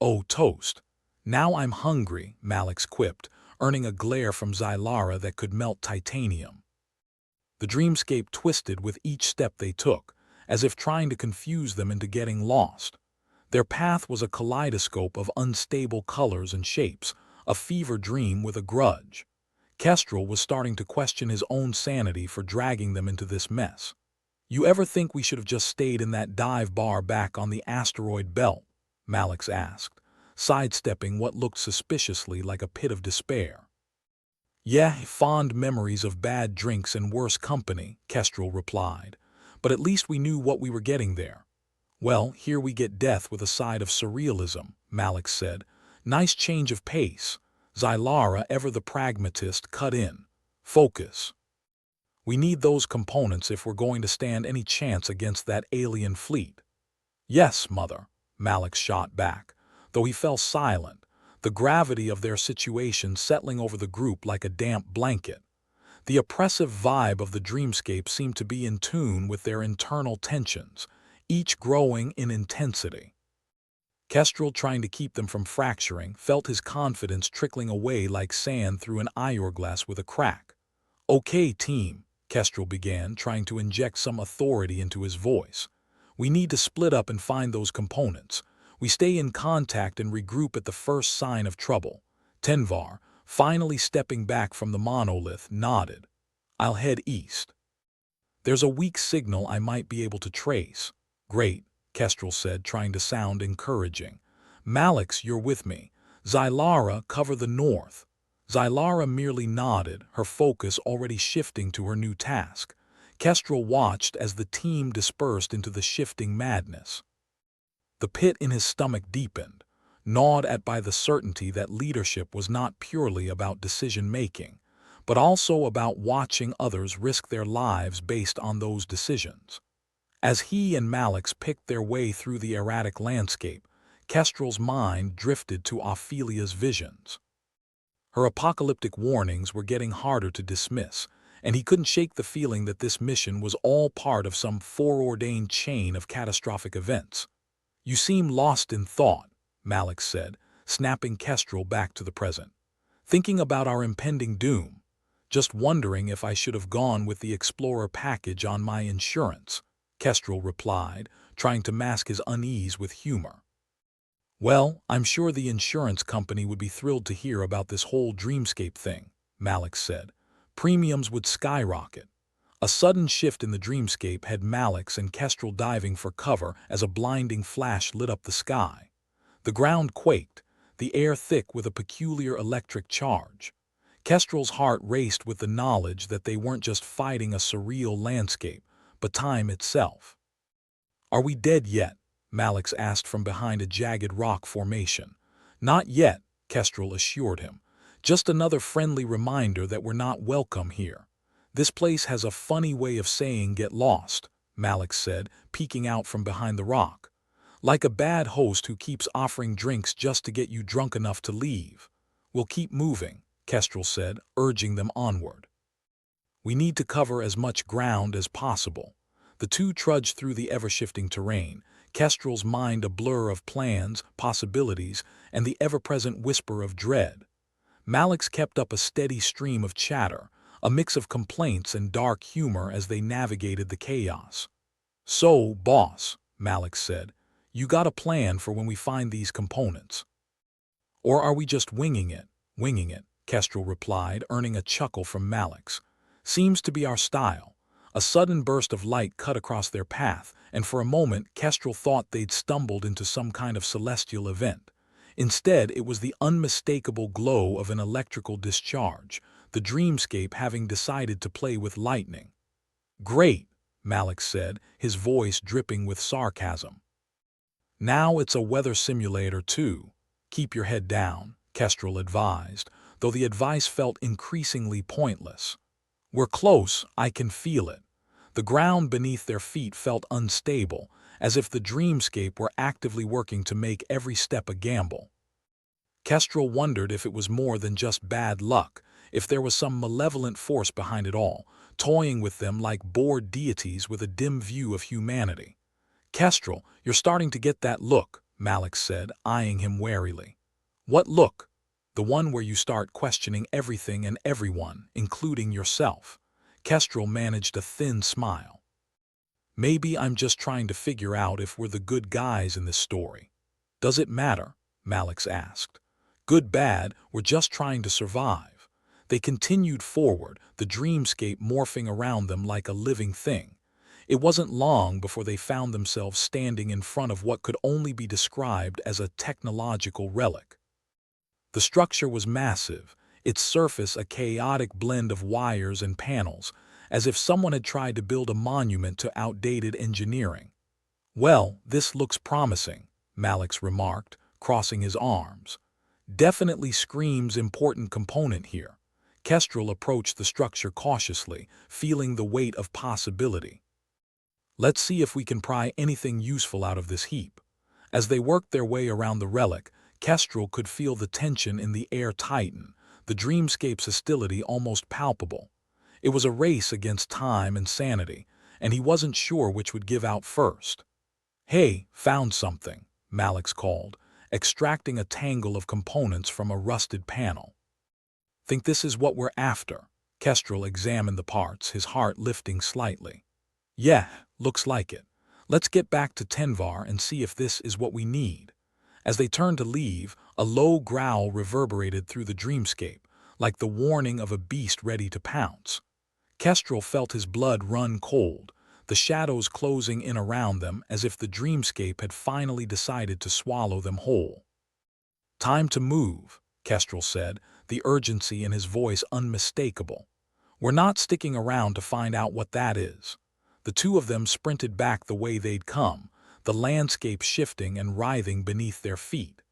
Oh, toast. Now I'm hungry, Malix quipped, earning a glare from Xylara that could melt titanium. The dreamscape twisted with each step they took, as if trying to confuse them into getting lost. Their path was a kaleidoscope of unstable colors and shapes, a fever dream with a grudge. Kestrel was starting to question his own sanity for dragging them into this mess. You ever think we should have just stayed in that dive bar back on the asteroid belt? Malix asked, sidestepping what looked suspiciously like a pit of despair. Yeah, fond memories of bad drinks and worse company, Kestrel replied. But at least we knew what we were getting there. Well, here we get death with a side of surrealism, Malix said. Nice change of pace. Xylara, ever the pragmatist, cut in. Focus. We need those components if we're going to stand any chance against that alien fleet. Yes, Mother, Malix shot back, though he fell silent, the gravity of their situation settling over the group like a damp blanket. The oppressive vibe of the dreamscape seemed to be in tune with their internal tensions, each growing in intensity. Kestrel, trying to keep them from fracturing, felt his confidence trickling away like sand through an hourglass with a crack. Okay, team, Kestrel began, trying to inject some authority into his voice. We need to split up and find those components. We stay in contact and regroup at the first sign of trouble. Tenvar, finally stepping back from the monolith, nodded. I'll head east. There's a weak signal I might be able to trace. Great, Kestrel said, trying to sound encouraging. Malix, you're with me. Xylara, cover the north. Xylara merely nodded, her focus already shifting to her new task. Kestrel watched as the team dispersed into the shifting madness. The pit in his stomach deepened, gnawed at by the certainty that leadership was not purely about decision-making, but also about watching others risk their lives based on those decisions. As he and Malix picked their way through the erratic landscape, Kestrel's mind drifted to Ophelia's visions. Her apocalyptic warnings were getting harder to dismiss, and he couldn't shake the feeling that this mission was all part of some foreordained chain of catastrophic events. You seem lost in thought, Malix said, snapping Kestrel back to the present. Thinking about our impending doom. Just wondering if I should have gone with the Explorer package on my insurance, Kestrel replied, trying to mask his unease with humor. Well, I'm sure the insurance company would be thrilled to hear about this whole Dreamscape thing, Malik said. Premiums would skyrocket. A sudden shift in the Dreamscape had Malix and Kestrel diving for cover as a blinding flash lit up the sky. The ground quaked, the air thick with a peculiar electric charge. Kestrel's heart raced with the knowledge that they weren't just fighting a surreal landscape, but time itself. "Are we dead yet?" Malix asked from behind a jagged rock formation. "Not yet," Kestrel assured him. "Just another friendly reminder that we're not welcome here. This place has a funny way of saying get lost," Malix said, peeking out from behind the rock. "Like a bad host who keeps offering drinks just to get you drunk enough to leave." "We'll keep moving," Kestrel said, urging them onward. "We need to cover as much ground as possible." The two trudged through the ever-shifting terrain, Kestrel's mind a blur of plans, possibilities, and the ever-present whisper of dread. Malix kept up a steady stream of chatter, a mix of complaints and dark humor as they navigated the chaos. "So, boss," Malix said, "you got a plan for when we find these components? Or are we just winging it?" "Winging it," Kestrel replied, earning a chuckle from Malix. "Seems to be our style." A sudden burst of light cut across their path, and for a moment Kestrel thought they'd stumbled into some kind of celestial event. Instead, it was the unmistakable glow of an electrical discharge, the Dreamscape having decided to play with lightning. "Great," Malix said, his voice dripping with sarcasm. "Now it's a weather simulator too. Keep your head down," Kestrel advised, though the advice felt increasingly pointless. "We're close, I can feel it." The ground beneath their feet felt unstable, as if the Dreamscape were actively working to make every step a gamble. Kestrel wondered if it was more than just bad luck, if there was some malevolent force behind it all, toying with them like bored deities with a dim view of humanity. "Kestrel, you're starting to get that look," Malix said, eyeing him warily. "What look?" "The one where you start questioning everything and everyone, including yourself." Kestrel managed a thin smile. "Maybe I'm just trying to figure out if we're the good guys in this story." "Does it matter?" Malix asked. "Good, bad, we're just trying to survive." They continued forward, the Dreamscape morphing around them like a living thing. It wasn't long before they found themselves standing in front of what could only be described as a technological relic. The structure was massive, its surface a chaotic blend of wires and panels, as if someone had tried to build a monument to outdated engineering. "Well, this looks promising," Malix remarked, crossing his arms. "Definitely screams important component here." Kestrel approached the structure cautiously, feeling the weight of possibility. "Let's see if we can pry anything useful out of this heap." As they worked their way around the relic, Kestrel could feel the tension in the air tighten, the Dreamscape's hostility almost palpable. It was a race against time and sanity, and he wasn't sure which would give out first. "Hey, found something," Malix called, extracting a tangle of components from a rusted panel. "Think this is what we're after?" Kestrel examined the parts, his heart lifting slightly. "Yeah, looks like it. Let's get back to Tenvar and see if this is what we need." As they turned to leave, a low growl reverberated through the Dreamscape, like the warning of a beast ready to pounce. Kestrel felt his blood run cold, the shadows closing in around them as if the Dreamscape had finally decided to swallow them whole. "Time to move," Kestrel said, the urgency in his voice unmistakable. "We're not sticking around to find out what that is." The two of them sprinted back the way they'd come, the landscape shifting and writhing beneath their feet.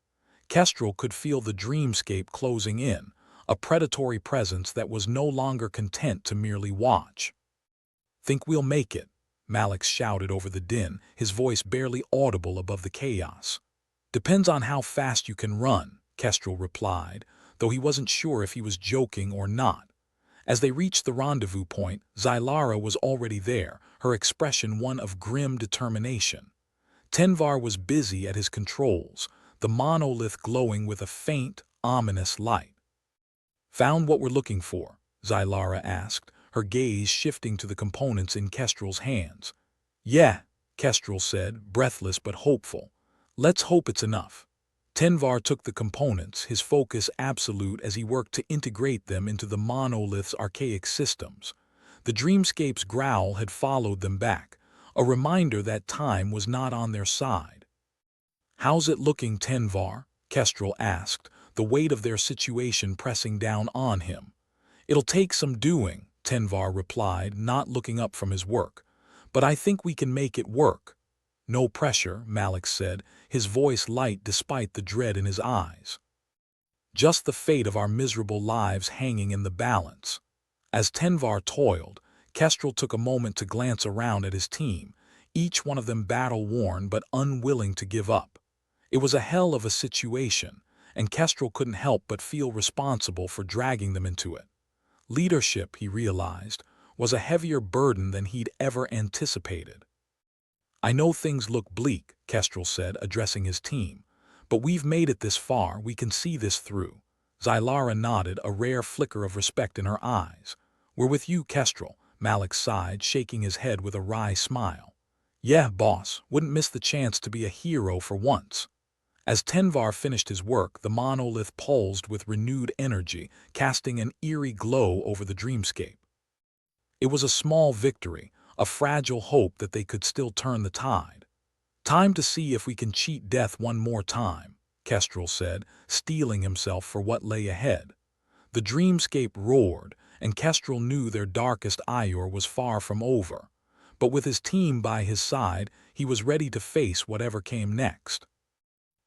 Kestrel could feel the Dreamscape closing in, a predatory presence that was no longer content to merely watch. "Think we'll make it?" Malix shouted over the din, his voice barely audible above the chaos. "Depends on how fast you can run," Kestrel replied, though he wasn't sure if he was joking or not. As they reached the rendezvous point, Zylara was already there, her expression one of grim determination. Tenvar was busy at his controls, the monolith glowing with a faint, ominous light. "Found what we're looking for," Zylara asked, her gaze shifting to the components in Kestrel's hands. Yeah, Kestrel said, breathless but hopeful. Let's hope it's enough. Tenvar took the components, his focus absolute as he worked to integrate them into the monolith's archaic systems. The Dreamscape's growl had followed them back, a reminder that time was not on their side. How's it looking, Tenvar? Kestrel asked, the weight of their situation pressing down on him. It'll take some doing, Tenvar replied, not looking up from his work. But I think we can make it work. No pressure, Malik said, his voice light despite the dread in his eyes. Just the fate of our miserable lives hanging in the balance. As Tenvar toiled, Kestrel took a moment to glance around at his team, each one of them battle-worn but unwilling to give up. It was a hell of a situation, and Kestrel couldn't help but feel responsible for dragging them into it. Leadership, he realized, was a heavier burden than he'd ever anticipated. I know things look bleak, Kestrel said, addressing his team, but we've made it this far, we can see this through. Zylara nodded, a rare flicker of respect in her eyes. We're with you, Kestrel, Malik sighed, shaking his head with a wry smile. Yeah, boss, wouldn't miss the chance to be a hero for once. As Tenvar finished his work, the monolith pulsed with renewed energy, casting an eerie glow over the dreamscape. It was a small victory, a fragile hope that they could still turn the tide. Time to see if we can cheat death one more time, Kestrel said, steeling himself for what lay ahead. The dreamscape roared, and Kestrel knew their darkest hour was far from over. But with his team by his side, he was ready to face whatever came next.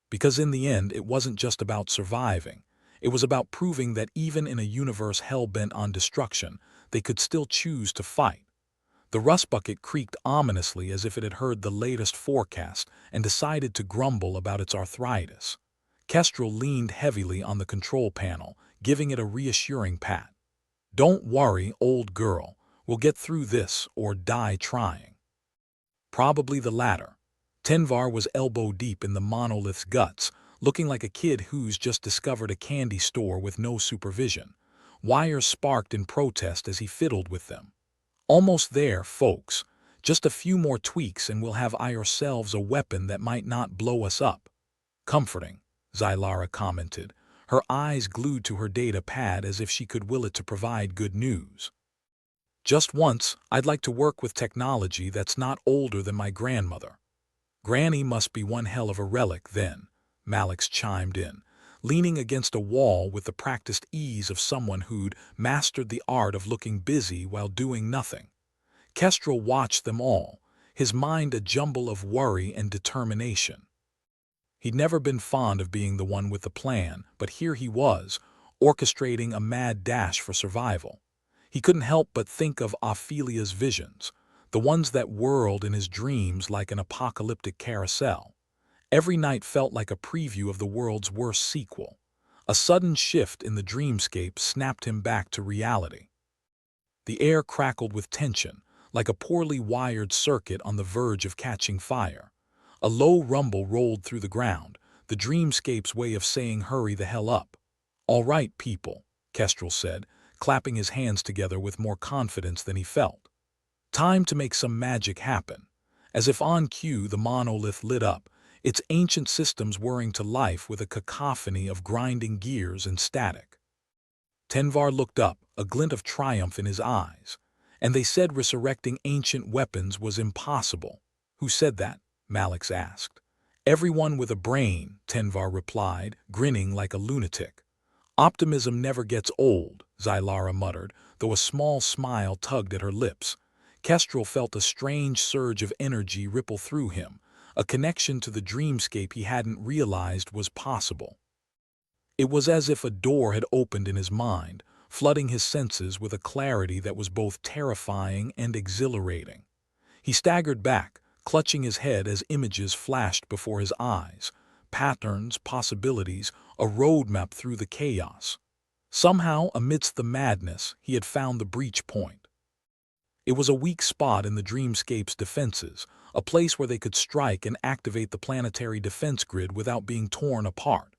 Because in the end, it wasn't just about surviving. It was about proving that even in a universe hell-bent on destruction, they could still choose to fight. The rust bucket creaked ominously as if it had heard the latest forecast and decided to grumble about its arthritis. Kestrel leaned heavily on the control panel, giving it a reassuring pat. Don't worry, old girl. We'll get through this or die trying. Probably the latter. Tenvar was elbow-deep in the monolith's guts, looking like a kid who's just discovered a candy store with no supervision. Wires sparked in protest as he fiddled with them. Almost there, folks. Just a few more tweaks and we'll have ourselves a weapon that might not blow us up. Comforting, Zylara commented, her eyes glued to her data pad as if she could will it to provide good news. Just once, I'd like to work with technology that's not older than my grandmother. Granny must be one hell of a relic then, Malix chimed in, leaning against a wall with the practiced ease of someone who'd mastered the art of looking busy while doing nothing. Kestrel watched them all, his mind a jumble of worry and determination. He'd never been fond of being the one with the plan, but here he was, orchestrating a mad dash for survival. He couldn't help but think of Ophelia's visions, the ones that whirled in his dreams like an apocalyptic carousel. Every night felt like a preview of the world's worst sequel. A sudden shift in the dreamscape snapped him back to reality. The air crackled with tension, like a poorly wired circuit on the verge of catching fire. A low rumble rolled through the ground, the dreamscape's way of saying hurry the hell up. All right, people, Kestrel said, clapping his hands together with more confidence than he felt. Time to make some magic happen. As if on cue, the monolith lit up, its ancient systems whirring to life with a cacophony of grinding gears and static. Tenvar looked up, a glint of triumph in his eyes. And they said resurrecting ancient weapons was impossible. Who said that? Malix asked. Everyone with a brain, Tenvar replied, grinning like a lunatic. Optimism never gets old, Zylara muttered, though a small smile tugged at her lips. Kestrel felt a strange surge of energy ripple through him, a connection to the dreamscape he hadn't realized was possible. It was as if a door had opened in his mind, flooding his senses with a clarity that was both terrifying and exhilarating. He staggered back, clutching his head as images flashed before his eyes. Patterns, possibilities, a roadmap through the chaos. Somehow, amidst the madness, he had found the breach point. It was a weak spot in the dreamscape's defenses, a place where they could strike and activate the planetary defense grid without being torn apart.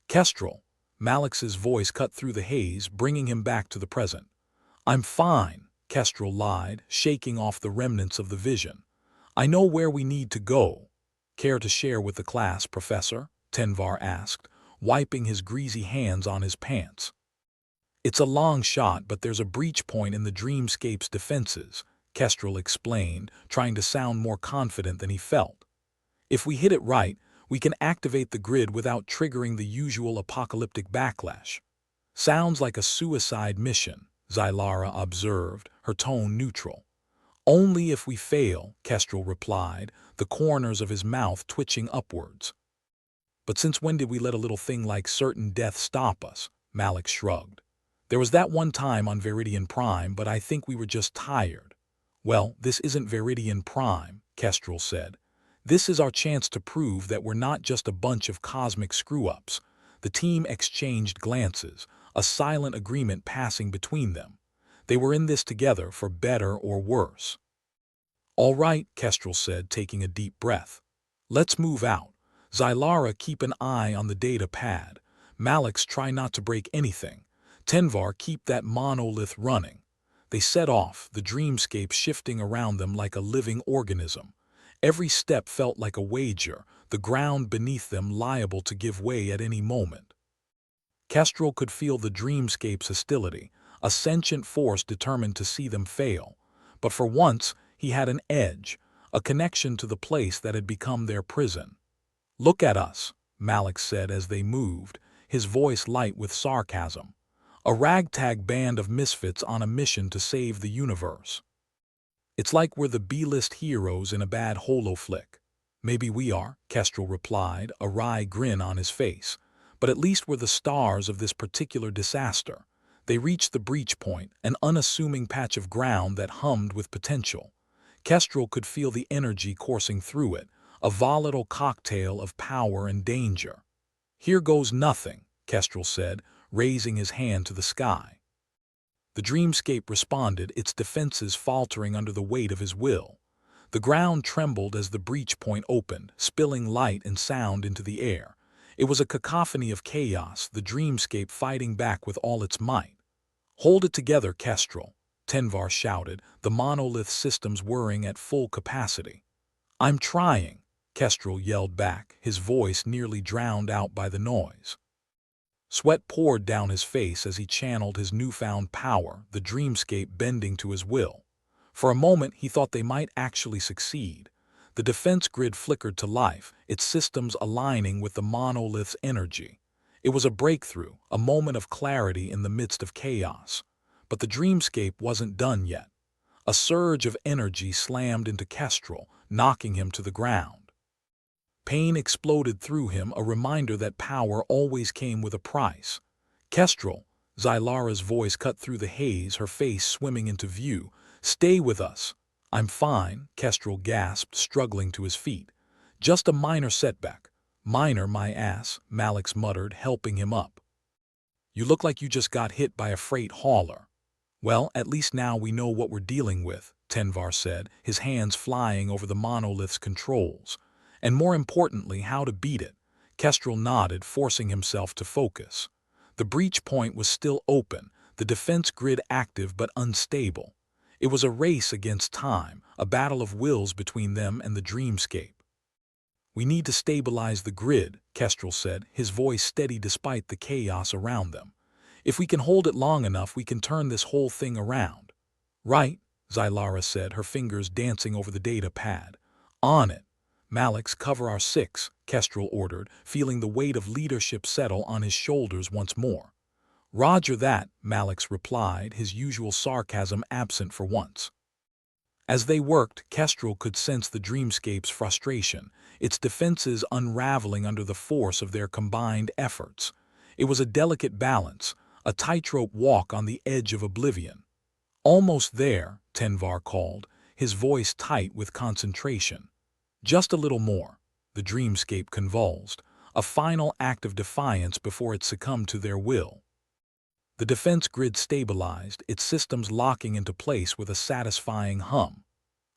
Kestrel, Malix's voice cut through the haze, bringing him back to the present. I'm fine, Kestrel lied, shaking off the remnants of the vision. I know where we need to go. Care to share with the class, Professor? Tenvar asked, wiping his greasy hands on his pants. It's a long shot, but there's a breach point in the Dreamscape's defenses, Kestrel explained, trying to sound more confident than he felt. If we hit it right, we can activate the grid without triggering the usual apocalyptic backlash. Sounds like a suicide mission, Zylara observed, her tone neutral. Only if we fail, Kestrel replied, the corners of his mouth twitching upwards. But since when did we let a little thing like certain death stop us? Malik shrugged. There was that one time on Veridian Prime, but I think we were just tired. Well, this isn't Veridian Prime, Kestrel said. This is our chance to prove that we're not just a bunch of cosmic screw-ups. The team exchanged glances, a silent agreement passing between them. They were in this together for better or worse. All right, Kestrel said, taking a deep breath. Let's move out. Zylara, keep an eye on the data pad. Malix, try not to break anything. Tenvar, keep that monolith running. They set off, the dreamscape shifting around them like a living organism. Every step felt like a wager, the ground beneath them liable to give way at any moment. Kestrel could feel the dreamscape's hostility, a sentient force determined to see them fail. But for once, he had an edge, a connection to the place that had become their prison. Look at us, Malik said as they moved, his voice light with sarcasm. A ragtag band of misfits on a mission to save the universe. It's like we're the B-list heroes in a bad holo flick. Maybe we are, Kestrel replied, a wry grin on his face. But at least we're the stars of this particular disaster. They reached the breach point, an unassuming patch of ground that hummed with potential. Kestrel could feel the energy coursing through it, a volatile cocktail of power and danger. Here goes nothing, Kestrel said, raising his hand to the sky. The dreamscape responded, its defenses faltering under the weight of his will. The ground trembled as the breach point opened, spilling light and sound into the air. It was a cacophony of chaos, the dreamscape fighting back with all its might. Hold it together, Kestrel, Tenvar shouted, the monolith systems whirring at full capacity. I'm trying, Kestrel yelled back, his voice nearly drowned out by the noise. Sweat poured down his face as he channeled his newfound power, the dreamscape bending to his will. For a moment he thought they might actually succeed. The defense grid flickered to life, its systems aligning with the monolith's energy. It was a breakthrough, a moment of clarity in the midst of chaos. But the dreamscape wasn't done yet. A surge of energy slammed into Kestrel, knocking him to the ground. Pain exploded through him, a reminder that power always came with a price. Kestrel, Zylara's voice cut through the haze, her face swimming into view. Stay with us. I'm fine, Kestrel gasped, struggling to his feet. Just a minor setback. Minor, my ass, Malix muttered, helping him up. You look like you just got hit by a freight hauler. Well, at least now we know what we're dealing with, Tenvar said, his hands flying over the monolith's controls. And more importantly, how to beat it. Kestrel nodded, forcing himself to focus. The breach point was still open, the defense grid active but unstable. It was a race against time, a battle of wills between them and the dreamscape. We need to stabilize the grid, Kestrel said, his voice steady despite the chaos around them. If we can hold it long enough, we can turn this whole thing around. Right, Zylara said, her fingers dancing over the data pad. On it. Malix, cover our six, Kestrel ordered, feeling the weight of leadership settle on his shoulders once more. Roger that, Malix replied, his usual sarcasm absent for once. As they worked, Kestrel could sense the dreamscape's frustration, its defenses unraveling under the force of their combined efforts. It was a delicate balance, a tightrope walk on the edge of oblivion. Almost there, Tenvar called, his voice tight with concentration. Just a little more, the dreamscape convulsed, a final act of defiance before it succumbed to their will. The defense grid stabilized, its systems locking into place with a satisfying hum.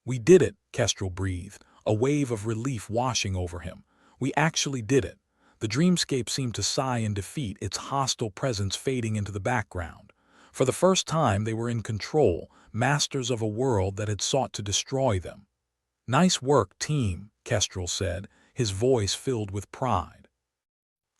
We did it, Kestrel breathed, a wave of relief washing over him. We actually did it. The dreamscape seemed to sigh in defeat, its hostile presence fading into the background. For the first time they were in control, masters of a world that had sought to destroy them. "Nice work, team," Kestrel said, his voice filled with pride.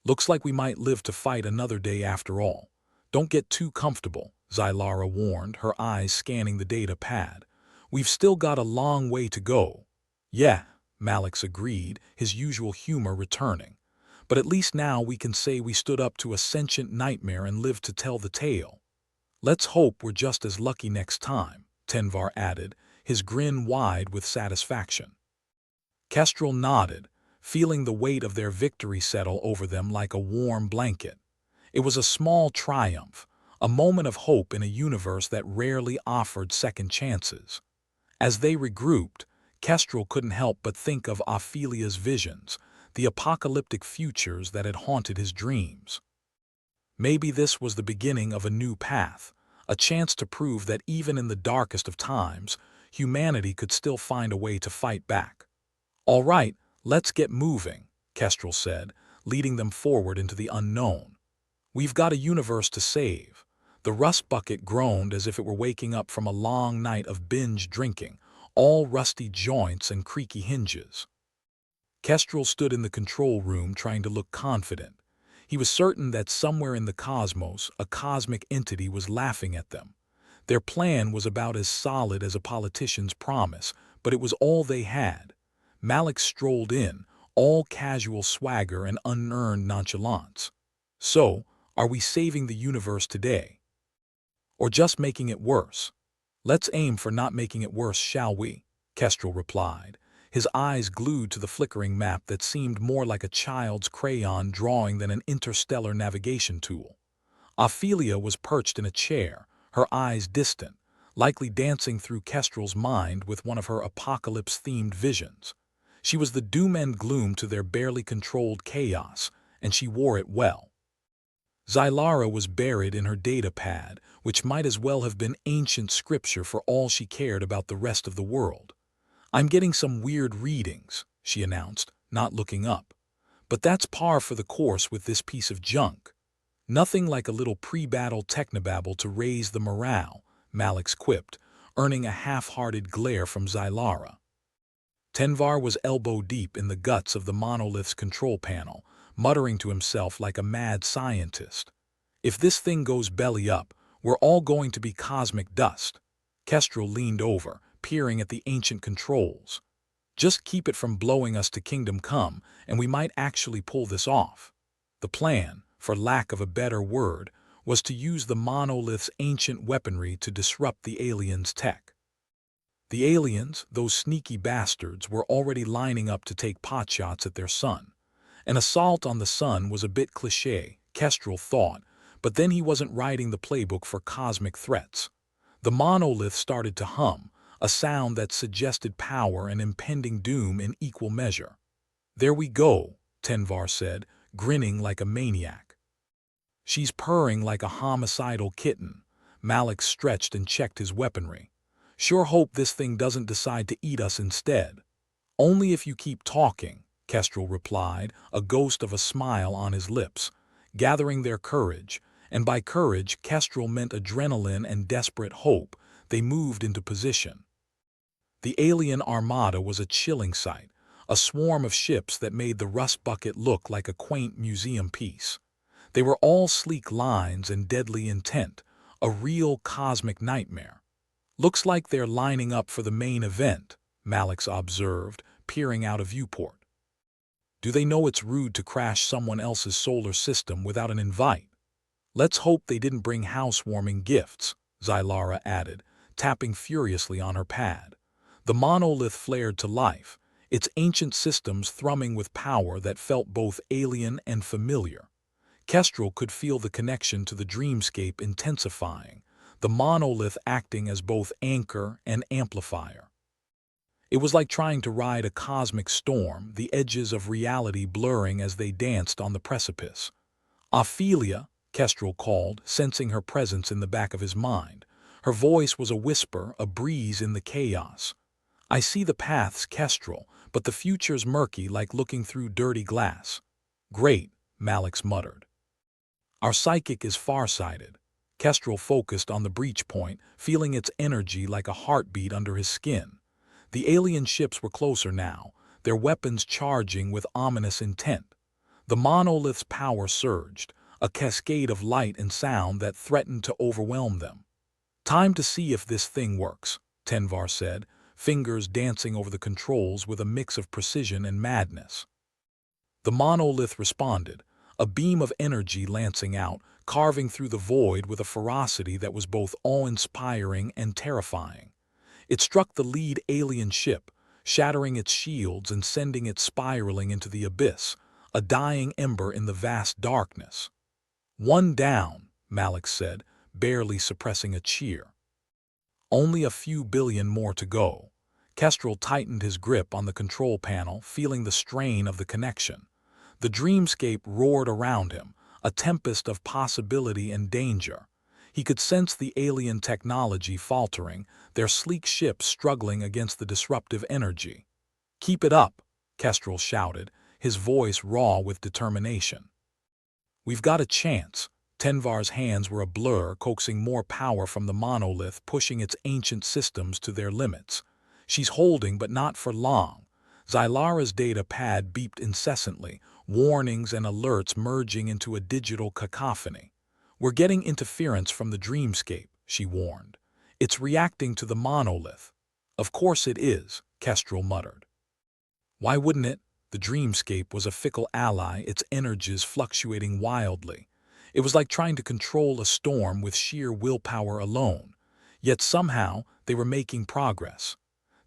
"Looks like we might live to fight another day after all. Don't get too comfortable," Xylara warned, her eyes scanning the data pad. "We've still got a long way to go." "Yeah," Malix agreed, his usual humor returning. "But at least now we can say we stood up to a sentient nightmare and lived to tell the tale." "Let's hope we're just as lucky next time," Tenvar added, his grin wide with satisfaction. Kestrel nodded, feeling the weight of their victory settle over them like a warm blanket. It was a small triumph, a moment of hope in a universe that rarely offered second chances. As they regrouped, Kestrel couldn't help but think of Ophelia's visions, the apocalyptic futures that had haunted his dreams. Maybe this was the beginning of a new path, a chance to prove that even in the darkest of times, humanity could still find a way to fight back. "All right, let's get moving," Kestrel said, leading them forward into the unknown. "We've got a universe to save." The rust bucket groaned as if it were waking up from a long night of binge drinking, all rusty joints and creaky hinges. Kestrel stood in the control room trying to look confident. He was certain that somewhere in the cosmos, a cosmic entity was laughing at them. Their plan was about as solid as a politician's promise, but it was all they had. Malik strolled in, all casual swagger and unearned nonchalance. "So, are we saving the universe today? Or just making it worse?" "Let's aim for not making it worse, shall we?" Kestrel replied, his eyes glued to the flickering map that seemed more like a child's crayon drawing than an interstellar navigation tool. Ophelia was perched in a chair, her eyes distant, likely dancing through Kestrel's mind with one of her apocalypse-themed visions. She was the doom and gloom to their barely controlled chaos, and she wore it well. Xylara was buried in her data pad, which might as well have been ancient scripture for all she cared about the rest of the world. "I'm getting some weird readings," she announced, not looking up. "But that's par for the course with this piece of junk." "Nothing like a little pre-battle technobabble to raise the morale," Malix quipped, earning a half-hearted glare from Xylara. Tenvar was elbow-deep in the guts of the monolith's control panel, muttering to himself like a mad scientist. "If this thing goes belly up, we're all going to be cosmic dust." Kestrel leaned over, peering at the ancient controls. "Just keep it from blowing us to Kingdom Come, and we might actually pull this off." The plan, for lack of a better word, was to use the monolith's ancient weaponry to disrupt the aliens' tech. The aliens, those sneaky bastards, were already lining up to take potshots at their sun. An assault on the sun was a bit cliché, Kestrel thought, but then he wasn't writing the playbook for cosmic threats. The monolith started to hum, a sound that suggested power and impending doom in equal measure. "There we go," Tenvar said, grinning like a maniac. "She's purring like a homicidal kitten." Malik stretched and checked his weaponry. "Sure hope this thing doesn't decide to eat us instead." "Only if you keep talking," Kestrel replied, a ghost of a smile on his lips. Gathering their courage, and by courage Kestrel meant adrenaline and desperate hope, they moved into position. The alien armada was a chilling sight, a swarm of ships that made the rust bucket look like a quaint museum piece. They were all sleek lines and deadly intent, a real cosmic nightmare. "Looks like they're lining up for the main event," Malix observed, peering out a viewport. "Do they know it's rude to crash someone else's solar system without an invite?" "Let's hope they didn't bring housewarming gifts," Xylara added, tapping furiously on her pad. The monolith flared to life, its ancient systems thrumming with power that felt both alien and familiar. Kestrel could feel the connection to the dreamscape intensifying, the monolith acting as both anchor and amplifier. It was like trying to ride a cosmic storm, the edges of reality blurring as they danced on the precipice. "Ophelia," Kestrel called, sensing her presence in the back of his mind. Her voice was a whisper, a breeze in the chaos. "I see the paths, Kestrel, but the future's murky like looking through dirty glass." "Great," Malix muttered. "Our psychic is farsighted." Kestrel focused on the breach point, feeling its energy like a heartbeat under his skin. The alien ships were closer now, their weapons charging with ominous intent. The monolith's power surged, a cascade of light and sound that threatened to overwhelm them. "Time to see if this thing works," Tenvar said, fingers dancing over the controls with a mix of precision and madness. The monolith responded, a beam of energy lancing out, carving through the void with a ferocity that was both awe-inspiring and terrifying. It struck the lead alien ship, shattering its shields and sending it spiraling into the abyss, a dying ember in the vast darkness. "One down," Malik said, barely suppressing a cheer. "Only a few billion more to go." Kestrel tightened his grip on the control panel, feeling the strain of the connection. The dreamscape roared around him, a tempest of possibility and danger. He could sense the alien technology faltering, their sleek ships struggling against the disruptive energy. "Keep it up," Kestrel shouted, his voice raw with determination. "We've got a chance." Tenvar's hands were a blur, coaxing more power from the monolith, pushing its ancient systems to their limits. "She's holding, but not for long." Xylara's data pad beeped incessantly, warnings and alerts merging into a digital cacophony. "We're getting interference from the dreamscape," she warned. "It's reacting to the monolith." "Of course it is," Kestrel muttered. Why wouldn't it? The dreamscape was a fickle ally, its energies fluctuating wildly. It was like trying to control a storm with sheer willpower alone. Yet somehow they were making progress.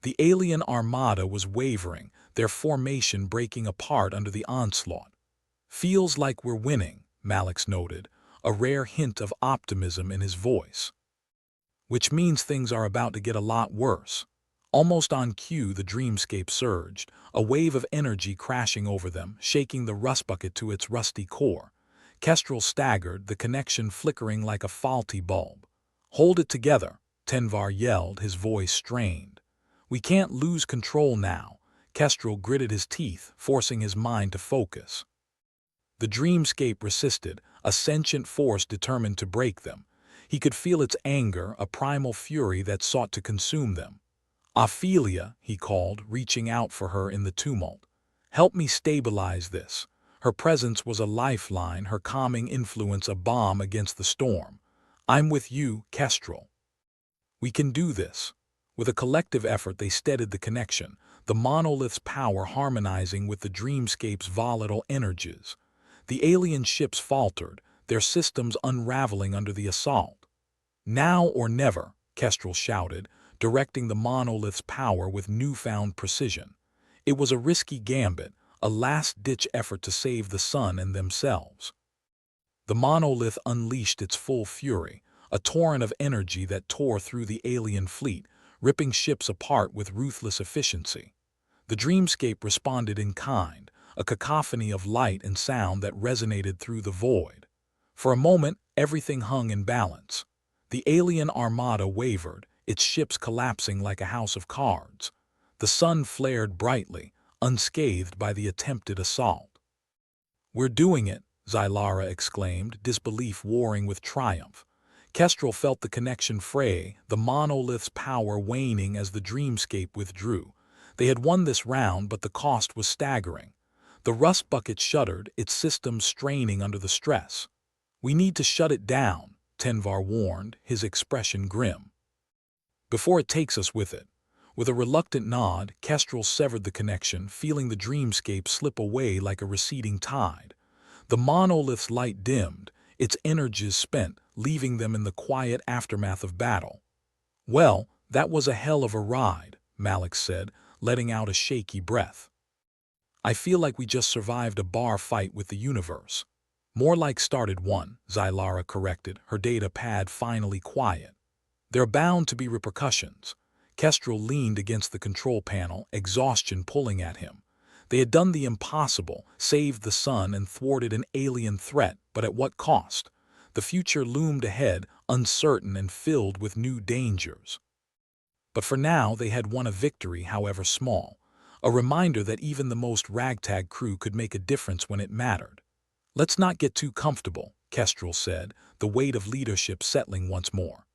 The alien armada was wavering, their formation breaking apart under the onslaught. "Feels like we're winning," Malix noted, a rare hint of optimism in his voice. "Which means things are about to get a lot worse." Almost on cue, the dreamscape surged, a wave of energy crashing over them, shaking the rust bucket to its rusty core. Kestrel staggered, the connection flickering like a faulty bulb. "Hold it together," Tenvar yelled, his voice strained. "We can't lose control now." Kestrel gritted his teeth, forcing his mind to focus. The dreamscape resisted, a sentient force determined to break them. He could feel its anger, a primal fury that sought to consume them. "Ophelia," he called, reaching out for her in the tumult. "Help me stabilize this." Her presence was a lifeline, her calming influence a balm against the storm. "I'm with you, Kestrel." "We can do this." With a collective effort they steadied the connection, the monolith's power harmonizing with the dreamscape's volatile energies. The alien ships faltered, their systems unraveling under the assault. "Now or never," Kestrel shouted, directing the monolith's power with newfound precision. It was a risky gambit, a last-ditch effort to save the sun and themselves. The monolith unleashed its full fury, a torrent of energy that tore through the alien fleet, ripping ships apart with ruthless efficiency. The dreamscape responded in kind, a cacophony of light and sound that resonated through the void. For a moment, everything hung in balance. The alien armada wavered, its ships collapsing like a house of cards. The sun flared brightly, unscathed by the attempted assault. "We're doing it," Xylara exclaimed, disbelief warring with triumph. Kestrel felt the connection fray, the monolith's power waning as the dreamscape withdrew. They had won this round, but the cost was staggering. The rust bucket shuddered, its systems straining under the stress. "We need to shut it down," Tenvar warned, his expression grim. "Before it takes us with it." With a reluctant nod, Kestrel severed the connection, feeling the dreamscape slip away like a receding tide. The monolith's light dimmed, its energies spent, leaving them in the quiet aftermath of battle. "Well, that was a hell of a ride," Malik said, letting out a shaky breath. "I feel like we just survived a bar fight with the universe." "More like started one," Xylara corrected, her data pad finally quiet. "There are bound to be repercussions." Kestrel leaned against the control panel, exhaustion pulling at him. They had done the impossible, saved the sun and thwarted an alien threat, but at what cost? The future loomed ahead, uncertain and filled with new dangers. But for now they had won a victory, however small, a reminder that even the most ragtag crew could make a difference when it mattered. "Let's not get too comfortable," Kestrel said, the weight of leadership settling once more.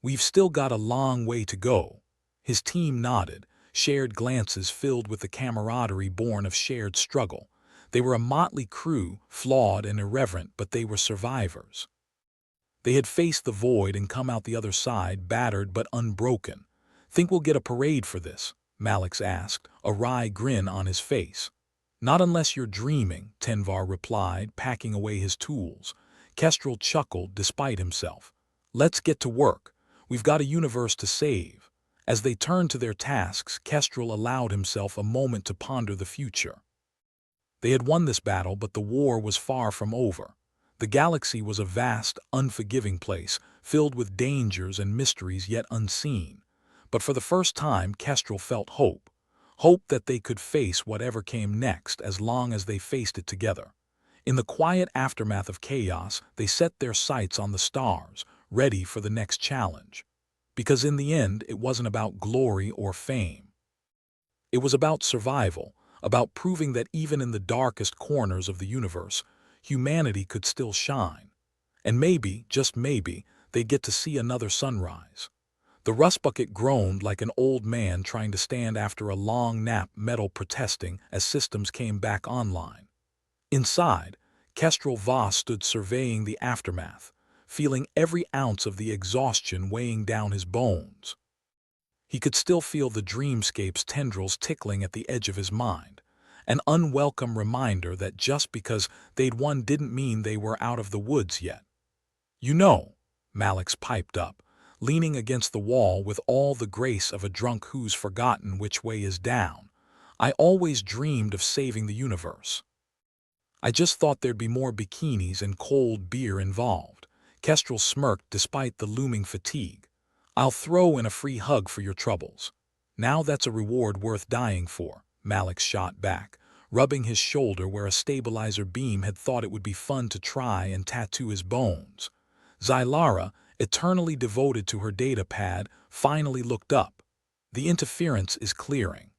"We've still got a long way to go." His team nodded, shared glances filled with the camaraderie born of shared struggle. They were a motley crew, flawed and irreverent, but they were survivors. They had faced the void and come out the other side, battered but unbroken. "Think we'll get a parade for this?" Malix asked, a wry grin on his face. "Not unless you're dreaming," Tenvar replied, packing away his tools. Kestrel chuckled despite himself. "Let's get to work. We've got a universe to save." As they turned to their tasks, Kestrel allowed himself a moment to ponder the future. They had won this battle, but the war was far from over. The galaxy was a vast, unforgiving place, filled with dangers and mysteries yet unseen. But for the first time, Kestrel felt hope. Hope that they could face whatever came next as long as they faced it together. In the quiet aftermath of chaos, they set their sights on the stars, ready for the next challenge. Because in the end, it wasn't about glory or fame. It was about survival, about proving that even in the darkest corners of the universe, humanity could still shine. And maybe, just maybe, they'd get to see another sunrise. The rust bucket groaned like an old man trying to stand after a long nap, metal protesting as systems came back online. Inside, Kestrel Voss stood surveying the aftermath, feeling every ounce of the exhaustion weighing down his bones. He could still feel the Dreamscape's tendrils tickling at the edge of his mind, an unwelcome reminder that just because they'd won didn't mean they were out of the woods yet. "You know," Malix piped up, leaning against the wall with all the grace of a drunk who's forgotten which way is down, "I always dreamed of saving the universe. I just thought there'd be more bikinis and cold beer involved." Kestrel smirked despite the looming fatigue. "I'll throw in a free hug for your troubles." "Now that's a reward worth dying for," Malix shot back, rubbing his shoulder where a stabilizer beam had thought it would be fun to try and tattoo his bones. Zylara, eternally devoted to her data pad, finally looked up. "The interference is clearing.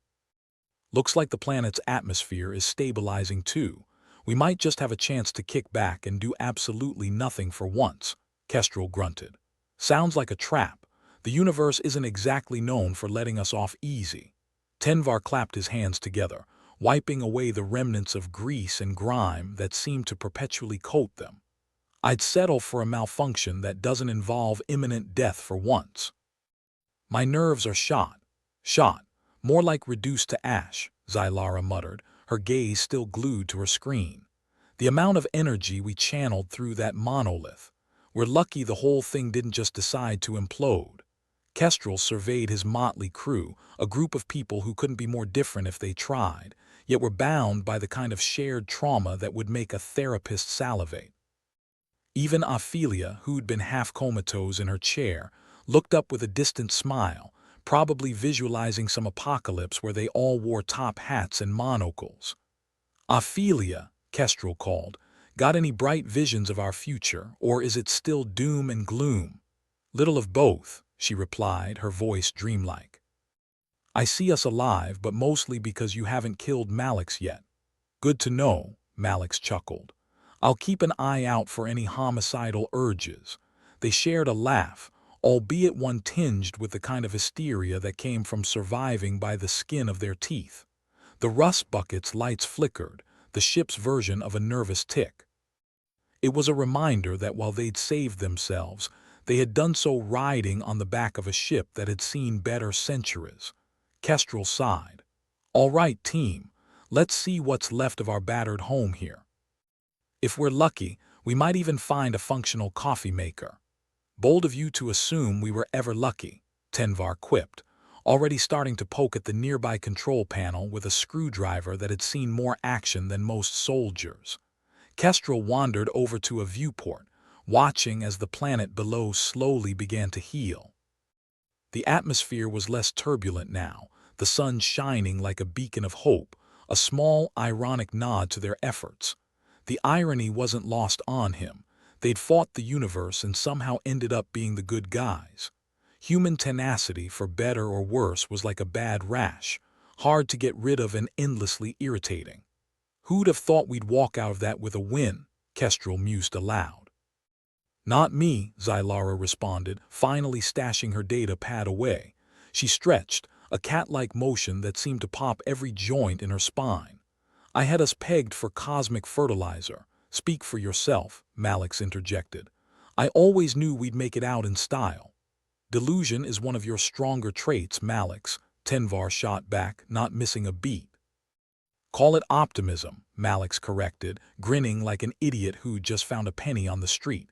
Looks like the planet's atmosphere is stabilizing too. We might just have a chance to kick back and do absolutely nothing for once," Kestrel grunted. "Sounds like a trap. The universe isn't exactly known for letting us off easy." Tenvar clapped his hands together, wiping away the remnants of grease and grime that seemed to perpetually coat them. "I'd settle for a malfunction that doesn't involve imminent death for once." "My nerves are shot. Shot. More like reduced to ash," Zylara muttered, her gaze still glued to her screen. "The amount of energy we channeled through that monolith. We're lucky the whole thing didn't just decide to implode." Kestrel surveyed his motley crew, a group of people who couldn't be more different if they tried, yet were bound by the kind of shared trauma that would make a therapist salivate. Even Ophelia, who'd been half comatose in her chair, looked up with a distant smile, probably visualizing some apocalypse where they all wore top hats and monocles. "Ophelia," Kestrel called, "got any bright visions of our future, or is it still doom and gloom?" "Little of both," she replied, her voice dreamlike. "I see us alive, but mostly because you haven't killed Malix yet." "Good to know," Malix chuckled. "I'll keep an eye out for any homicidal urges." They shared a laugh, albeit one tinged with the kind of hysteria that came from surviving by the skin of their teeth. The rust bucket's lights flickered, the ship's version of a nervous tick. It was a reminder that while they'd saved themselves, they had done so riding on the back of a ship that had seen better centuries. Kestrel sighed. "All right, team, let's see what's left of our battered home here. If we're lucky, we might even find a functional coffee maker." "Bold of you to assume we were ever lucky," Tenvar quipped, already starting to poke at the nearby control panel with a screwdriver that had seen more action than most soldiers. Kestrel wandered over to a viewport, watching as the planet below slowly began to heal. The atmosphere was less turbulent now, the sun shining like a beacon of hope, a small, ironic nod to their efforts. The irony wasn't lost on him. They'd fought the universe and somehow ended up being the good guys. Human tenacity, for better or worse, was like a bad rash, hard to get rid of and endlessly irritating. "Who'd have thought we'd walk out of that with a win?" Kestrel mused aloud. Not me, Zylara responded, finally stashing her data pad away. She stretched, a cat-like motion that seemed to pop every joint in her spine. I had us pegged for cosmic fertilizer. Speak for yourself, Malix interjected. I always knew we'd make it out in style. Delusion is one of your stronger traits, Malix, Tenvar shot back, not missing a beat. Call it optimism, Malix corrected, grinning like an idiot who'd just found a penny on the street.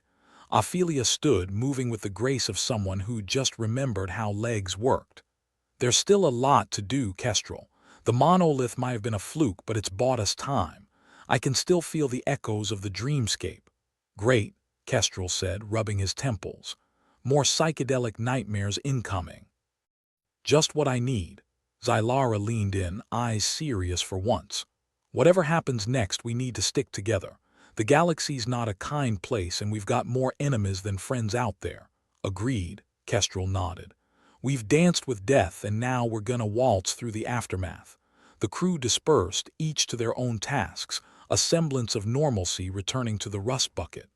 Ophelia stood, moving with the grace of someone who'd just remembered how legs worked. There's still a lot to do, Kestrel. The monolith might have been a fluke, but it's bought us time. I can still feel the echoes of the dreamscape. Great, Kestrel said, rubbing his temples. More psychedelic nightmares incoming. Just what I need. Zylara leaned in, eyes serious for once. Whatever happens next, we need to stick together. The galaxy's not a kind place, and we've got more enemies than friends out there. Agreed, Kestrel nodded. We've danced with death, and now we're gonna waltz through the aftermath. The crew dispersed, each to their own tasks, a semblance of normalcy returning to the rust bucket.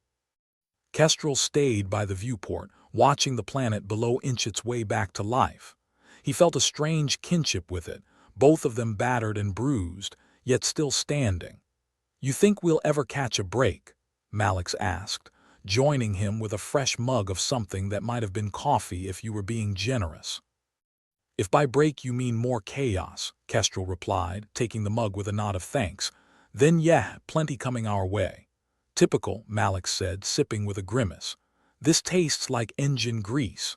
Kestrel stayed by the viewport, watching the planet below inch its way back to life. He felt a strange kinship with it, both of them battered and bruised, yet still standing. You think we'll ever catch a break? Malix asked, joining him with a fresh mug of something that might have been coffee if you were being generous. If by break you mean more chaos, Kestrel replied, taking the mug with a nod of thanks, then yeah, plenty coming our way. Typical, Malix said, sipping with a grimace. This tastes like engine grease.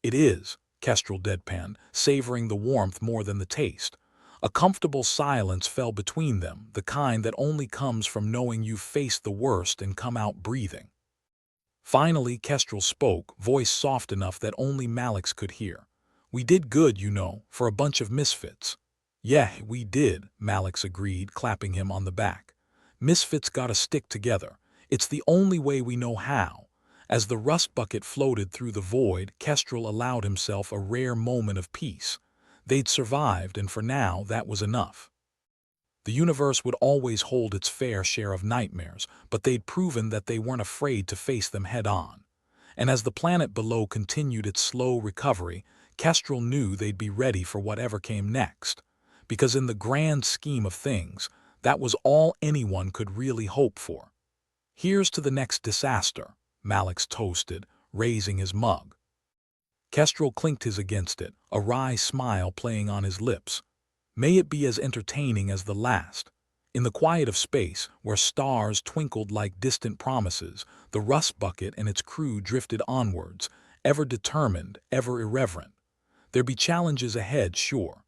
It is, Kestrel deadpanned, savoring the warmth more than the taste. A comfortable silence fell between them, the kind that only comes from knowing you've faced the worst and come out breathing. Finally, Kestrel spoke, voice soft enough that only Malix could hear. We did good, you know, for a bunch of misfits. Yeah, we did, Malix agreed, clapping him on the back. Misfits gotta stick together. It's the only way we know how. As the rust bucket floated through the void, Kestrel allowed himself a rare moment of peace. They'd survived, and for now, that was enough. The universe would always hold its fair share of nightmares, but they'd proven that they weren't afraid to face them head-on. And as the planet below continued its slow recovery, Kestrel knew they'd be ready for whatever came next. Because in the grand scheme of things, that was all anyone could really hope for. Here's to the next disaster, Malix toasted, raising his mug. Kestrel clinked his against it, a wry smile playing on his lips. May it be as entertaining as the last. In the quiet of space, where stars twinkled like distant promises, the rust bucket and its crew drifted onwards, ever determined, ever irreverent. There'd be challenges ahead, sure.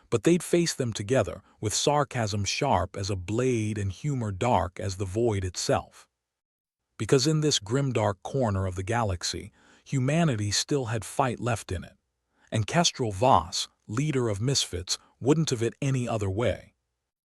But they'd face them together, with sarcasm sharp as a blade and humor dark as the void itself. Because in this grimdark corner of the galaxy, humanity still had fight left in it. And Kestrel Voss, leader of misfits, wouldn't have it any other way.